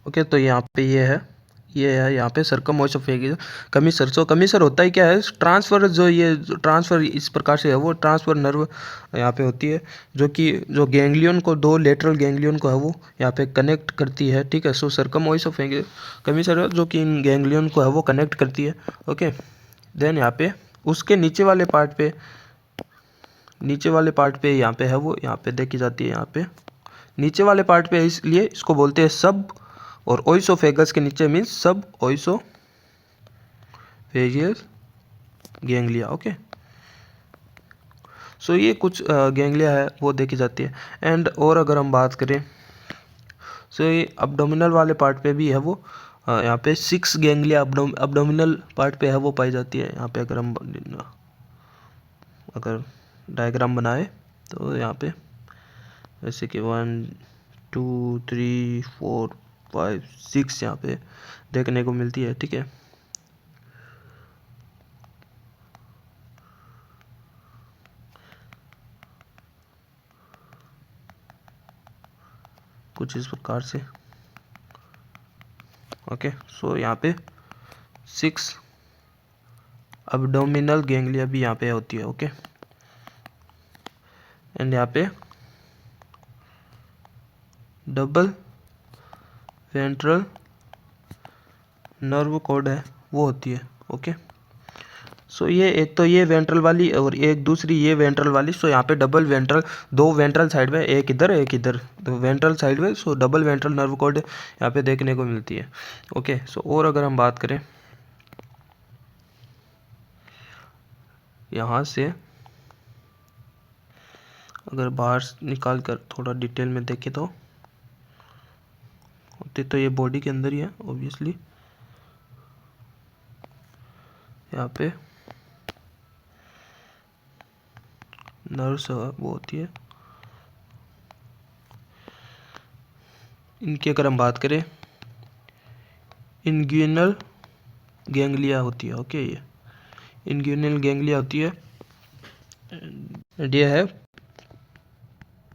ओके, तो यहाँ पे ये है यहाँ पे सरकम ओइसोफेगस कमीसर। सो कमीसर होता ही क्या है, ट्रांसफर, जो ट्रांसफर इस प्रकार से है वो ट्रांसफर नर्व यहाँ पे होती है जो कि जो गैंग्लियन को, दो लेटरल गैंग्लियन को है वो यहाँ पे कनेक्ट करती है, ठीक है। सो सरकम ओइसोफेगस कमीसर है जो कि इन गैंग्लियन को है वो कनेक्ट करती है। ओके, देन यहाँ पे उसके नीचे वाले पार्ट पे यहाँ पे है वो यहाँ पे देखी जाती है, यहाँ पे नीचे वाले पार्ट पे, इसलिए इसको बोलते हैं सब, और ओइसोफेगस के नीचे मीन्स सब ओइसोफेगियस गैंग्लिया। ओके, सो ये कुछ गैंग्लिया है वो देखी जाती है। एंड और अगर हम बात करें, सो ये अब्डोमिनल वाले पार्ट पे भी है वो यहाँ पे 6 गैंग्लिया अब्डोमिनल पार्ट पे है वो पाई जाती है। यहाँ पे अगर डायग्राम बनाए तो यहाँ पे जैसे कि 1 2 3 4 5 6 यहाँ पे देखने को मिलती है, ठीक है। कुछ इस प्रकार से। ओके, सो यहाँ पे 6 अब्डोमिनल गैंग्लिया भी यहाँ पे होती है। ओके, एंड यहाँ पे डबल वेंट्रल नर्व कॉर्ड है वो होती है। ओके, सो ये एक तो ये वेंट्रल वाली और एक दूसरी ये वेंट्रल वाली। सो यहाँ पे डबल वेंट्रल, दो वेंट्रल साइड में, एक इधर एक इधर, तो वेंट्रल साइड में, so double ventral nerve cord यहाँ पे देखने को मिलती है। ओके, सो और अगर हम बात करें यहाँ से, अगर बाहर निकाल कर थोड़ा डिटेल में देखें तो होते तो ये बॉडी के अंदर ही है ऑब्वियसली। यहाँ पे नर्व्स वो होती है इनकी, अगर हम बात करें इंग्यूनल गैंग्लिया होती है। ओके, ये इंग्यूनल गैंग्लिया होती है, ये है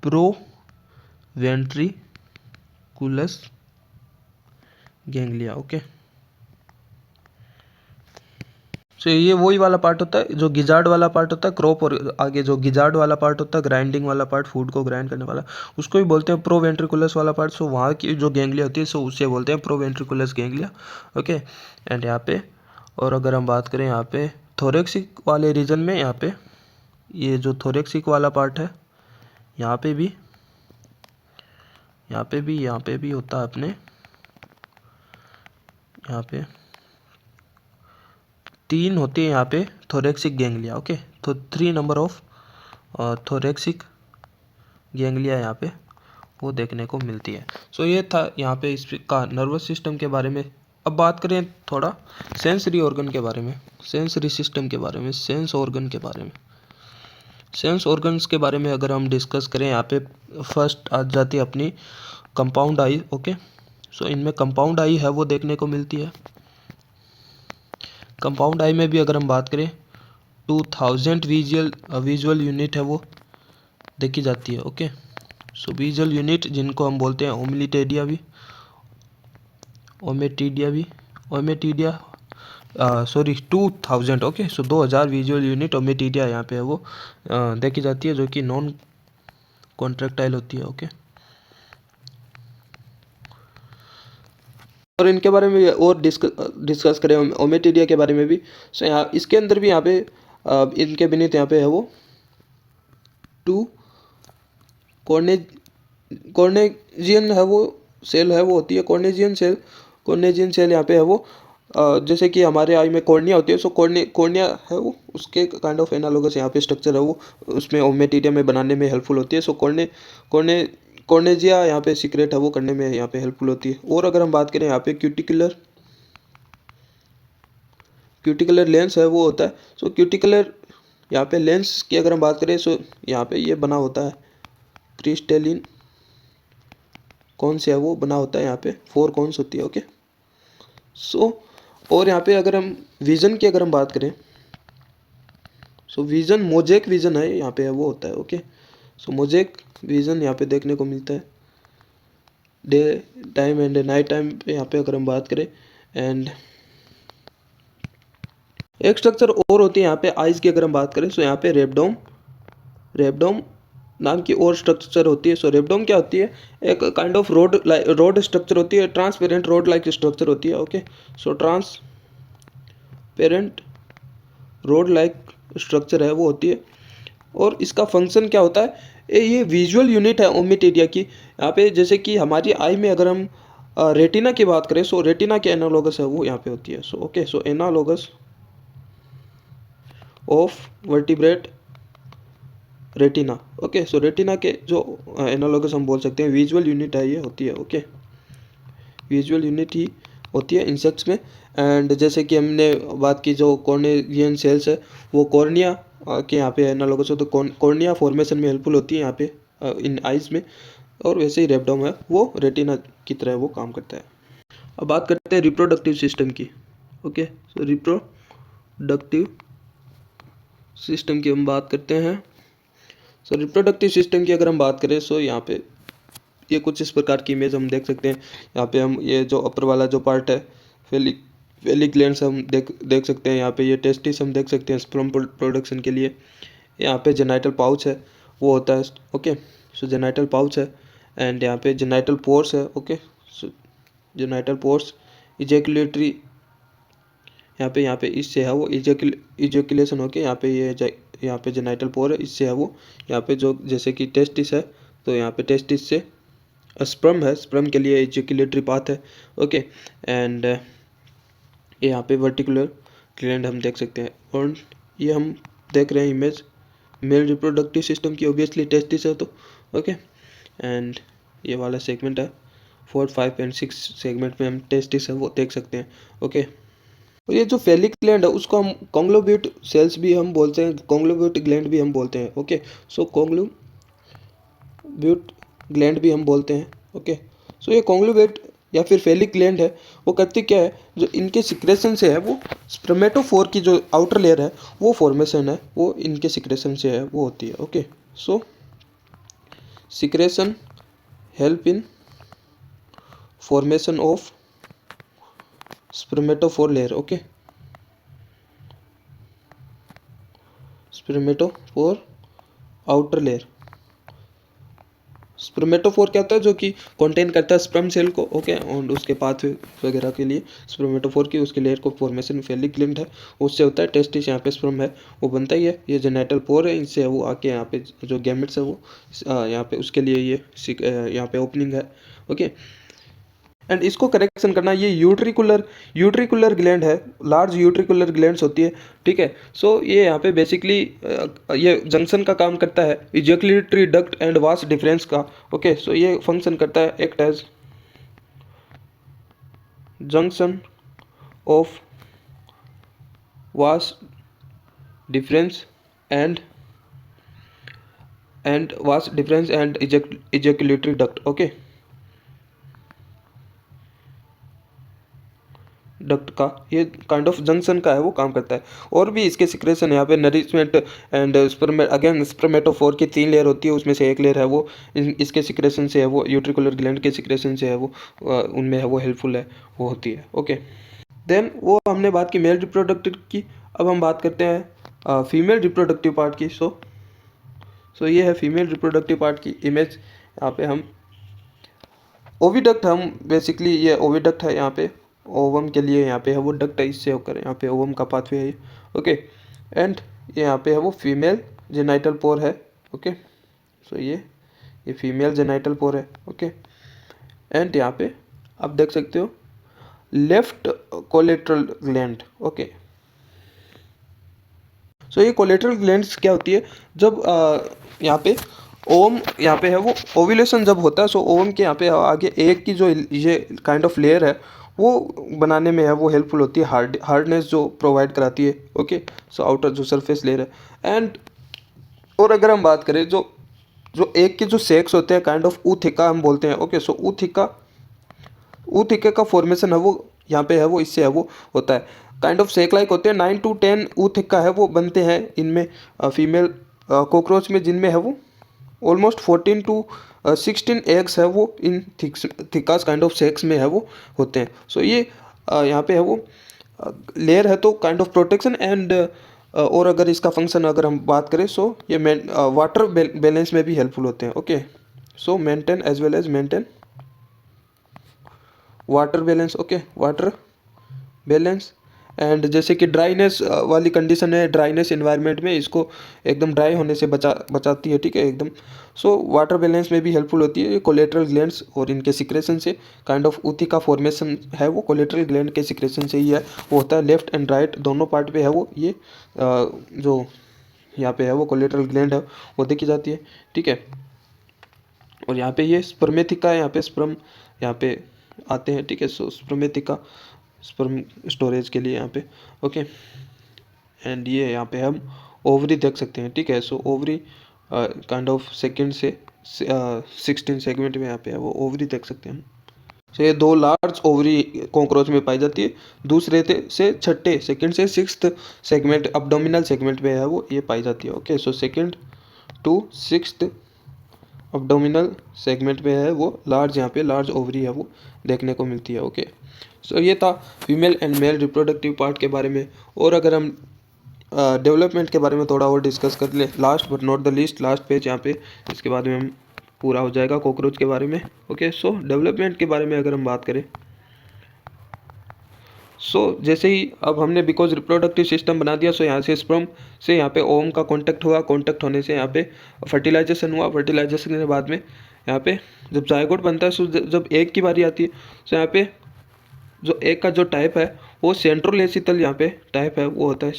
pro ventricles ganglia. Okay, so ये वही वाला पार्ट होता है जो गिजार्ड वाला पार्ट होता है, क्रॉप, और आगे जो गिजार्ड वाला पार्ट होता है, ग्राइंडिंग वाला पार्ट, फूड को ग्राइंड करने वाला, उसको भी बोलते हैं प्रोवेंट्रिकुलस वाला पार्ट। सो वहाँ की जो गैंग्लिया होती है सो उसे बोलते हैं प्रोवेंट्रिकुलस गैंग्लिया। ओके, एंड यहाँ पे, और अगर हम बात करें यहाँ पे थोरेक्सिक वाले रीजन में, यहाँ पे ये जो थोरेक्सिक वाला पार्ट है, यहाँ पे भी, यहाँ पे भी होता है अपने, यहाँ पे 3 होती है यहाँ पे थोरेक्सिक गैंग्लिया। ओके, तो 3 नंबर ऑफ थोरेक्सिक गैंग्लिया यहाँ पे वो देखने को मिलती है। सो ये था यहाँ पे इसका नर्वस सिस्टम के बारे में। अब बात करें थोड़ा सेंसरी ऑर्गन के बारे में, सेंसरी सिस्टम के बारे में, सेंस ऑर्गन के बारे में। सेंस ऑर्गन्स के बारे में अगर हम डिस्कस करें, यहाँ पे फर्स्ट आ जाती है अपनी कंपाउंड आई। ओके, सो इनमें कंपाउंड आई है वो देखने को मिलती है। कंपाउंड आई में भी अगर हम बात करें 2000 विजुअल यूनिट है वो देखी जाती है। ओके, सो विजुअल यूनिट जिनको हम बोलते हैं ओमिलिटेडिया भी, ओमेटिडिया सॉरी 2000। ओके, सो 2000 विजुअल यूनिट ओमेटिडिया यहाँ पे है वो देखी जाती है, जो कि नॉन कॉन्ट्रैक्टाइल होती है। ओके, और इनके बारे में और डिस्कस करें ओमेटिडिया के बारे में भी। सो यहाँ इसके अंदर भी यहाँ पे इनके बेनिथ यहाँ पे है वो 2 कॉर्नेजियन है वो सेल है वो होती है कॉर्नेजियन सेल यहाँ पे है वो जैसे कि हमारे आई में कॉर्निया होती है। सो कॉर्निया है वो उसके काइंड ऑफ एनालोगस यहाँ पे स्ट्रक्चर है वो, उसमें ओमेटिडिया में बनाने में हेल्पफुल होती है। सो कॉर्नेजिया यहाँ पे सीक्रेट है वो करने में यहाँ पे हेल्पफुल होती है। और अगर हम बात करें यहाँ पे क्यूटिकुलर लेंस है वो होता है। सो क्यूटिकुलर यहाँ पे लेंस की अगर हम बात करें, सो यहाँ पे ये बना होता है क्रिस्टलिन कौन से है वो बना होता है, यहाँ पे 4 कॉन्स होती है। ओके, सो और यहाँ पे अगर हम विज़न की अगर हम बात करें, सो विज़न मोजेक विज़न है यहाँ पे है वो होता है। ओके, सो मोजेक विज़न यहाँ पे देखने को मिलता है day time and night time पे यहाँ पे अगर हम बात करें। एंड एक स्ट्रक्चर और होती है यहाँ पे आइज़ की अगर हम बात करें, सो यहाँ पे रेबडोम नाम की और स्ट्रक्चर होती है। सो रेबडोम क्या होती है, एक काइंड ऑफ रोड स्ट्रक्चर होती है, ट्रांसपेरेंट रोड लाइक स्ट्रक्चर होती है। Okay, so transparent road like structure है वो होती है। और इसका फंक्शन क्या होता है, ये विजुअल यूनिट है ओमिटिडिया की। यहाँ पे जैसे कि हमारी आई में अगर हम रेटिना की बात करें, सो रेटिना के एनालोगस है वो यहाँ पे होती है। So okay, so analogous of vertebrate retina. Okay, so retina के जो एनालोगस हम बोल सकते हैं विजुअल यूनिट है ये होती है। ओके, विजुअल यूनिट ही होती है इंसेक्ट्स में। एंड जैसे कि हमने बात की जो कॉर्नियन सेल्स है वो कॉर्निया के यहाँ पे एनालोगस हो, तो कॉर्निया फॉर्मेशन में हेल्पफुल होती है यहाँ पे इन आइज में। और वैसे ही रेबडोम है वो रेटिना की तरह वो काम करता है। अब बात करते हैं रिप्रोडक्टिव सिस्टम की। ओके, सो रिप्रोडक्टिव सिस्टम की हम बात करते हैं। सो रिप्रोडक्टिव सिस्टम की अगर हम बात करें, सो यहाँ पे ये कुछ इस प्रकार की इमेज हम देख सकते हैं। यहाँ पे हम ये जो अपर वाला जो पार्ट है फेलिक ग्लैंड्स हम देख सकते हैं। यहाँ पे ये टेस्टिस हम देख सकते हैं स्पर्म प्रोडक्शन के लिए। यहाँ पे जेनाइटल पाउच है वो होता है। ओके, सो जेनाइटल पाउच है एंड यहाँ पे जेनाइटल पोर्स है। ओके, सो जेनाइटल पोर्स इजैकुलेटरी यहाँ पे इससे है वो इजैकुलेशन होके यहाँ पे जेनाइटल पोर है, इससे है वो यहाँ पे जो जैसे कि टेस्टिस है, तो यहाँ पे टेस्टिस से स्पर्म है, स्पर्म के लिए इजैकुलेटरी पाथ है। ओके, एंड यहाँ पे वर्टिकुलर ग्लैंड हम देख सकते हैं। और ये हम देख रहे हैं इमेज मेल रिप्रोडक्टिव सिस्टम की, ऑब्वियसली टेस्टिस है तो। ओके, एंड ये वाला सेगमेंट है 4, 5 एंड 6 सेगमेंट में हम टेस्टिस है वो देख सकते हैं। ओके, और ये जो फेलिक ग्लैंड है उसको हम कॉन्ग्लोब्यूट सेल्स भी हम बोलते हैं, कॉन्ग्लोब्यूट ग्लैंड भी हम बोलते हैं। ओके, सो कॉन्ग्लोब्यूट ग्लैंड भी हम बोलते हैं। ओके, सो ये कॉन्ग्लोब्यूट या फिर फेलिक ग्लैंड है वो करती क्या है, जो इनके सिक्रेशन से है वो स्पर्मेटोफोर की जो आउटर लेयर है वो फॉर्मेशन है वो इनके सिक्रेशन से है वो होती है। Okay, so secretion help in formation of spermatophore layer. Okay, spermatophore outer layer. Spermatophore क्या होता है, जो कि कंटेन करता है स्पर्म सेल को, ओके, और उसके पाथवे वगैरह के लिए स्पर्मेटोफोर की उसके लेयर को फॉर्मेशन फेलिक ग्लैंड है, उससे होता है टेस्टिस, यहाँ पे स्पर्म है वो बनता ही है। ये जेनाइटल पोर है, इनसे वो आके यहाँ पे जो गैमेट्स है वो यहाँ पे उसके लिए ये यहाँ पे ओपनिंग है, ओके। एंड इसको करेक्शन करना, ये यूट्रिकुलर ग्लैंड है, लार्ज यूट्रिकुलर ग्लैंड्स होती है, ठीक है। सो ये यहाँ पे बेसिकली ये जंक्शन का काम करता है, ejaculatory duct and vas deferens का, ओके। सो ये फंक्शन करता है act as junction of vas deferens and ejaculatory duct, okay, duct का ये काइंड ऑफ जंक्शन का है, वो काम करता है। और भी इसके सिक्रेशन यहाँ पे नरिशमेंट एंड स्पर्मेटोफोर की 3 लेयर होती है, उसमें से एक लेयर है वो इसके सिक्रेशन से है, वो यूट्रिकुलर ग्लैंड के सिक्रेशन से है, वो उनमें है वो हेल्पफुल है, वो होती है, ओके। देन वो हमने बात की मेल रिप्रोडक्टिव की। अब हम बात करते हैं फीमेल रिप्रोडक्टिव पार्ट की। सो ये है फीमेल रिप्रोडक्टिव पार्ट की इमेज। यहाँ पे हम ओविडक्ट, हम बेसिकली ये ओविडक्ट है, यहाँ पे ओवम के लिए यहाँ पे है वो डक्ट है, इससे होकर यहाँ पे ओवम का पाथवे है ये, ओके। एंड ये यहाँ पे है वो फीमेल जेनाइटल पोर है, ओके। सो ये फीमेल जेनाइटल पोर है, ओके। एंड यहाँ पे आप देख सकते हो left collateral gland, okay. So ये कोलेट्रल ग्लैंड्स क्या होती है, जब यहाँ पे ओवम यहाँ पे है वो ओव्यूलेशन जब होता है, सो ओवम के यहाँ पे आगे एक की जो ये काइंड ऑफ लेयर है वो बनाने में है वो हेल्पफुल होती है, हार्डनेस जो प्रोवाइड कराती है, ओके। सो आउटर जो सरफेस लेयर है। एंड और अगर हम बात करें जो जो एक के जो सेक्स होते हैं काइंड ऑफ ऊथिका हम बोलते हैं, ओके। सो ऊथिका का फॉर्मेशन है वो यहाँ पे है वो इससे है वो होता है, काइंड ऑफ सेक लाइक होते हैं। 9 to 10 ऊथिका है वो बनते हैं इनमें, फीमेल कॉकरोच में, जिनमें है वो ऑलमोस्ट 14 to 16 एग्स है वो इन थिकास काइंड ऑफ सेक्स में है वो होते हैं। सो ये यहाँ पे है वो लेयर है तो काइंड ऑफ प्रोटेक्शन एंड और अगर इसका फंक्शन अगर हम बात करें, सो ये वाटर बैलेंस में भी हेल्पफुल होते हैं, okay. So maintain as well as maintain water balance, okay, water balance. And जैसे कि ड्राइनेस वाली कंडीशन है, ड्राइनेस इन्वायरमेंट में इसको एकदम ड्राई होने से बचाती है, ठीक है, एकदम। सो वाटर बैलेंस में भी हेल्पफुल होती है कोलेट्रल ग्लैंड्स, और इनके सिक्रेशन से काइंड ऑफ ऊथी का फॉर्मेशन है वो कोलेट्रल ग्लैंड के सिक्रेशन से ही है, वो होता है लेफ्ट एंड राइट दोनों पार्ट पे है वो ये जो यहाँ पे है वो कोलेट्रल ग्लैंड है वो देखी जाती है, ठीक है। और यहाँ पे ये स्पर्मेथिका है, यहाँ पे स्पर्म यहाँ पे आते हैं, ठीक है। सो स्पर्मेथिका स्पर्म स्टोरेज के लिए यहाँ पे, ओके। एंड ये यहाँ पे हम ओवरी देख सकते हैं, ठीक है। सो ओवरी काइंड ऑफ सेकेंड से 16 सेगमेंट में यहाँ पे है वो ओवरी देख सकते हैं हम। सो ये 2 लार्ज ओवरी कॉकरोच में पाई जाती है, दूसरे से छठे सेकेंड से 6th सेगमेंट अब्डोमिनल सेगमेंट में है वो ये पाई जाती है, okay. So second to 6th abdominal segment में है वो लार्ज, यहाँ पे लार्ज ओवरी है वो देखने को मिलती है, ओके। सो ये था female and male reproductive part के बारे में। और अगर हम डेवलपमेंट के बारे में थोड़ा और डिस्कस कर ले, last but not the least, last page यहाँ पे, इसके बाद में हम पूरा हो जाएगा कॉकरोच के बारे में, ओके। सो डेवलपमेंट के बारे में अगर हम बात करें, सो जैसे ही अब हमने बिकॉज रिप्रोडक्टिव सिस्टम बना दिया, सो यहाँ से स्पर्म से यहाँ पे ओवम का कांटेक्ट हुआ, कांटेक्ट होने से यहाँ पे फर्टिलाइजेशन हुआ, फर्टिलाइजेशन के बाद में यहाँ पे जब जायगोट बनता है, सो जब एग की बारी आती है, सो यहाँ पे जो एग का जो टाइप है वो सेंट्रोलेसितल यहाँ पे टाइप है वो होता है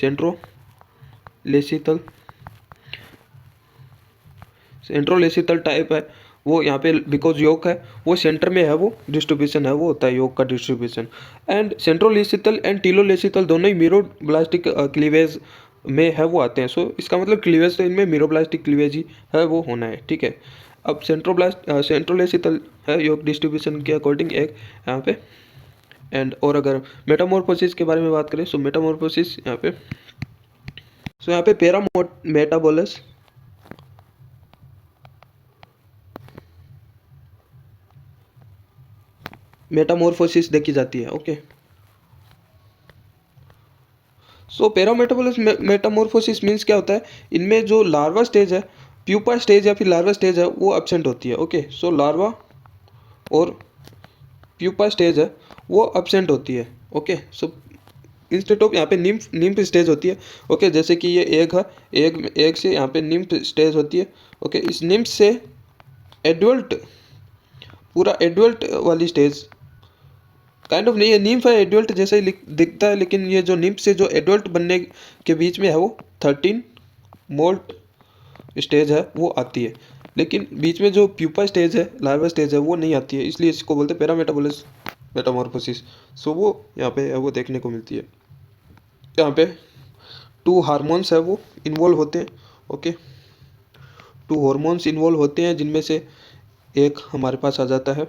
सेंट्रोलेसितल टाइप है वो यहाँ पे, बिकॉज योग है वो सेंटर में है वो डिस्ट्रीब्यूशन है वो होता है योग का डिस्ट्रीब्यूशन। एंड सेंट्रोलेसितल एंड टीलोलेसितल दोनों ही मीरोब्लास्टिक क्लीवेज में है वो आते हैं। सो इसका मतलब क्लीवेज तो इनमें मीरोब्लास्टिक क्लीवेज ही है वो होना है, ठीक है। अब सेंट्रोलेसितल है योग डिस्ट्रीब्यूशन के अकॉर्डिंग एक यहाँ पे। एंड और अगर मेटामॉर्फोसिस के बारे में बात करें, सो मेटामॉर्फोसिस यहाँ पे, सो यहाँ पे मेटाबोलस मेटामॉर्फोसिस देखी जाती है, ओके। सो पेरामेटाबोलिस मेटामॉर्फोसिस मीन्स क्या होता है, इनमें जो लार्वा स्टेज है, प्यूपा स्टेज या फिर लार्वा स्टेज है, वो एब्सेंट होती है। ओके, सो लार्वा और प्यूपा स्टेज है वो एब्सेंट होती है। ओके, सो इंस्टेड ऑफ यहाँ पे निम्फ स्टेज होती है। ओके, जैसे कि ये एग है, एग से यहाँ पे निम्फ स्टेज होती है। ओके, इस निम्फ से एडल्ट, पूरा एडल्ट वाली स्टेज काइंड ऑफ नहीं है, निम्फ है एडल्ट जैसा ही दिखता है, लेकिन ये जो निम्फ से जो एडल्ट बनने के बीच में है वो 13 मोल्ट स्टेज है वो आती है, लेकिन बीच में जो प्यूपा स्टेज है, लार्वा स्टेज है, वो नहीं आती है, इसलिए इसको बोलते हैं पेरामेटाबोलिस मेटामॉर्फोसिस। सो वो यहाँ पे है वो देखने को मिलती है। यहाँ पे 2 हार्मोन्स है वो इन्वॉल्व होते हैं। ओके, 2 हार्मोन्स इन्वॉल्व होते हैं, जिनमें से एक हमारे पास आ जाता है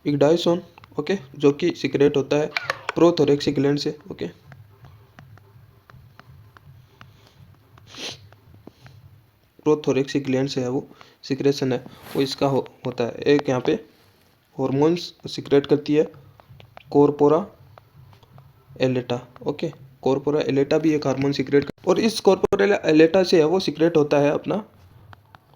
इग्डाइसोन। ओके, जो कि सीक्रेट होता है प्रोथोरेक्सिक ग्लैंड से। ओके, प्रोथोरेक्सिक ग्लैंड से है वो सीक्रेशन है वो इसका होता है। एक यहाँ पे हार्मोन्स सीक्रेट करती है कॉर्पोरा एलेटा। ओके, कॉर्पोरा एलेटा भी एक हार्मोन सीक्रेट और इस कॉर्पोरा एलेटा से है वो सीक्रेट होता है अपना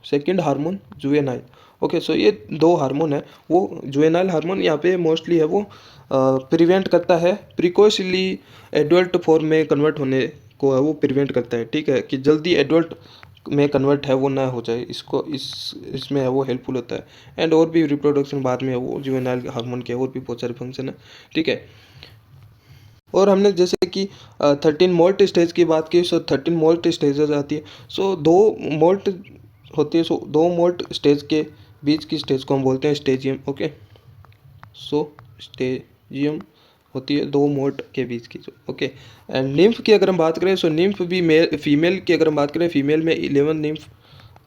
second hormone juvenile. Okay, so ये 2 हार्मोन है, वो जुवेनाइल हार्मोन यहाँ पे मोस्टली है वो प्रिवेंट करता है प्रिकॉशनली एडल्ट फॉर्म में कन्वर्ट होने को है वो प्रिवेंट करता है। ठीक है, कि जल्दी एडल्ट में कन्वर्ट है वो ना हो जाए, इसको इसमें है वो हेल्पफुल होता है। एंड और भी रिप्रोडक्शन बाद में है वो जुवेनाइल हार्मोन के और भी बहुत सारे फंक्शन है। ठीक है, और हमने जैसे कि 13 मोल्ट स्टेज की बात की, सो 13 मोल्ट स्टेजेस आती है। सो 2 मोल्ट होती है, सो 2 मोल्ट स्टेज के बीच की स्टेज को हम बोलते हैं स्टेजियम। ओके, सो स्टेजियम होती है 2 मोल्ट के बीच की। ओके, एंड निम्फ की अगर हम बात करें, सो निम्फ भी मेल फीमेल की अगर हम बात करें, फीमेल में 11 निम्फ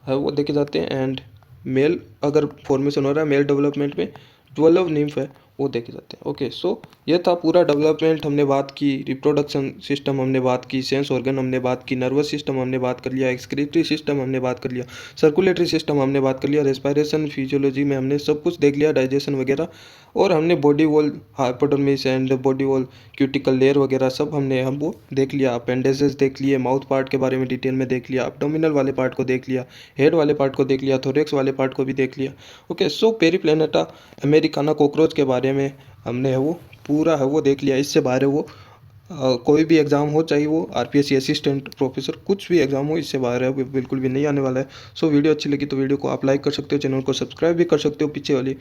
है वो देखे जाते हैं, एंड मेल अगर फॉर्मेशन हो रहा है मेल डेवलपमेंट में 12 निम्फ है वो देखे जाते हैं। ओके, सो ये था पूरा डेवलपमेंट, हमने बात की रिप्रोडक्शन सिस्टम, हमने बात की सेंस ऑर्गन, हमने बात की नर्वस सिस्टम, हमने बात कर लिया एक्सक्रीटरी सिस्टम, हमने बात कर लिया सर्कुलेटरी सिस्टम, हमने बात कर लिया रेस्पिरेशन फिजियोलॉजी में हमने सब कुछ देख लिया, डाइजेशन वगैरह, और हमने body wall hypodermis and body wall cuticle layer वगैरह सब हमने हम वो देख लिया, अपेंडेजेस देख लिए, माउथ पार्ट के बारे में डिटेल में देख लिया, अब्डोमिनल वाले पार्ट को देख लिया, हेड वाले पार्ट को देख लिया, थोरेक्स वाले पार्ट को भी देख लिया। ओके, सो पेरीप्लेनेटा अमेरिकाना कॉकरोच के बारे में हमने है वो पूरा है वो देख लिया। इससे बाहर है वो कोई भी एग्ज़ाम हो, चाहे वो आरपीएससी असिस्टेंट प्रोफेसर कुछ भी एग्ज़ाम हो, इससे बाहर है वो बिल्कुल भी नहीं आने वाला है। सो वीडियो अच्छी लगी तो वीडियो को आप लाइक कर सकते हो, चैनल को सब्सक्राइब भी कर सकते हो। पीछे वाली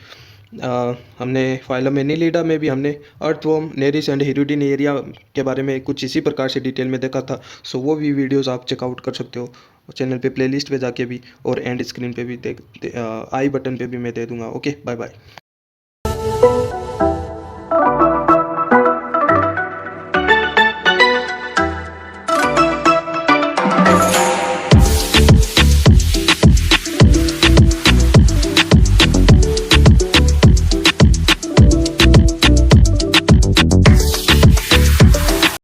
हमने फाइलम एनिलिडा में भी हमने अर्थवर्म, नेरिस एंड हिरुडिनेरिया के बारे में कुछ इसी प्रकार से डिटेल में देखा था। सो वो भी वीडियोस आप चेकआउट कर सकते हो चैनल पे प्लेलिस्ट पे जाके भी, और एंड स्क्रीन पे भी आई बटन पे भी मैं दे दूंगा। Okay, bye bye.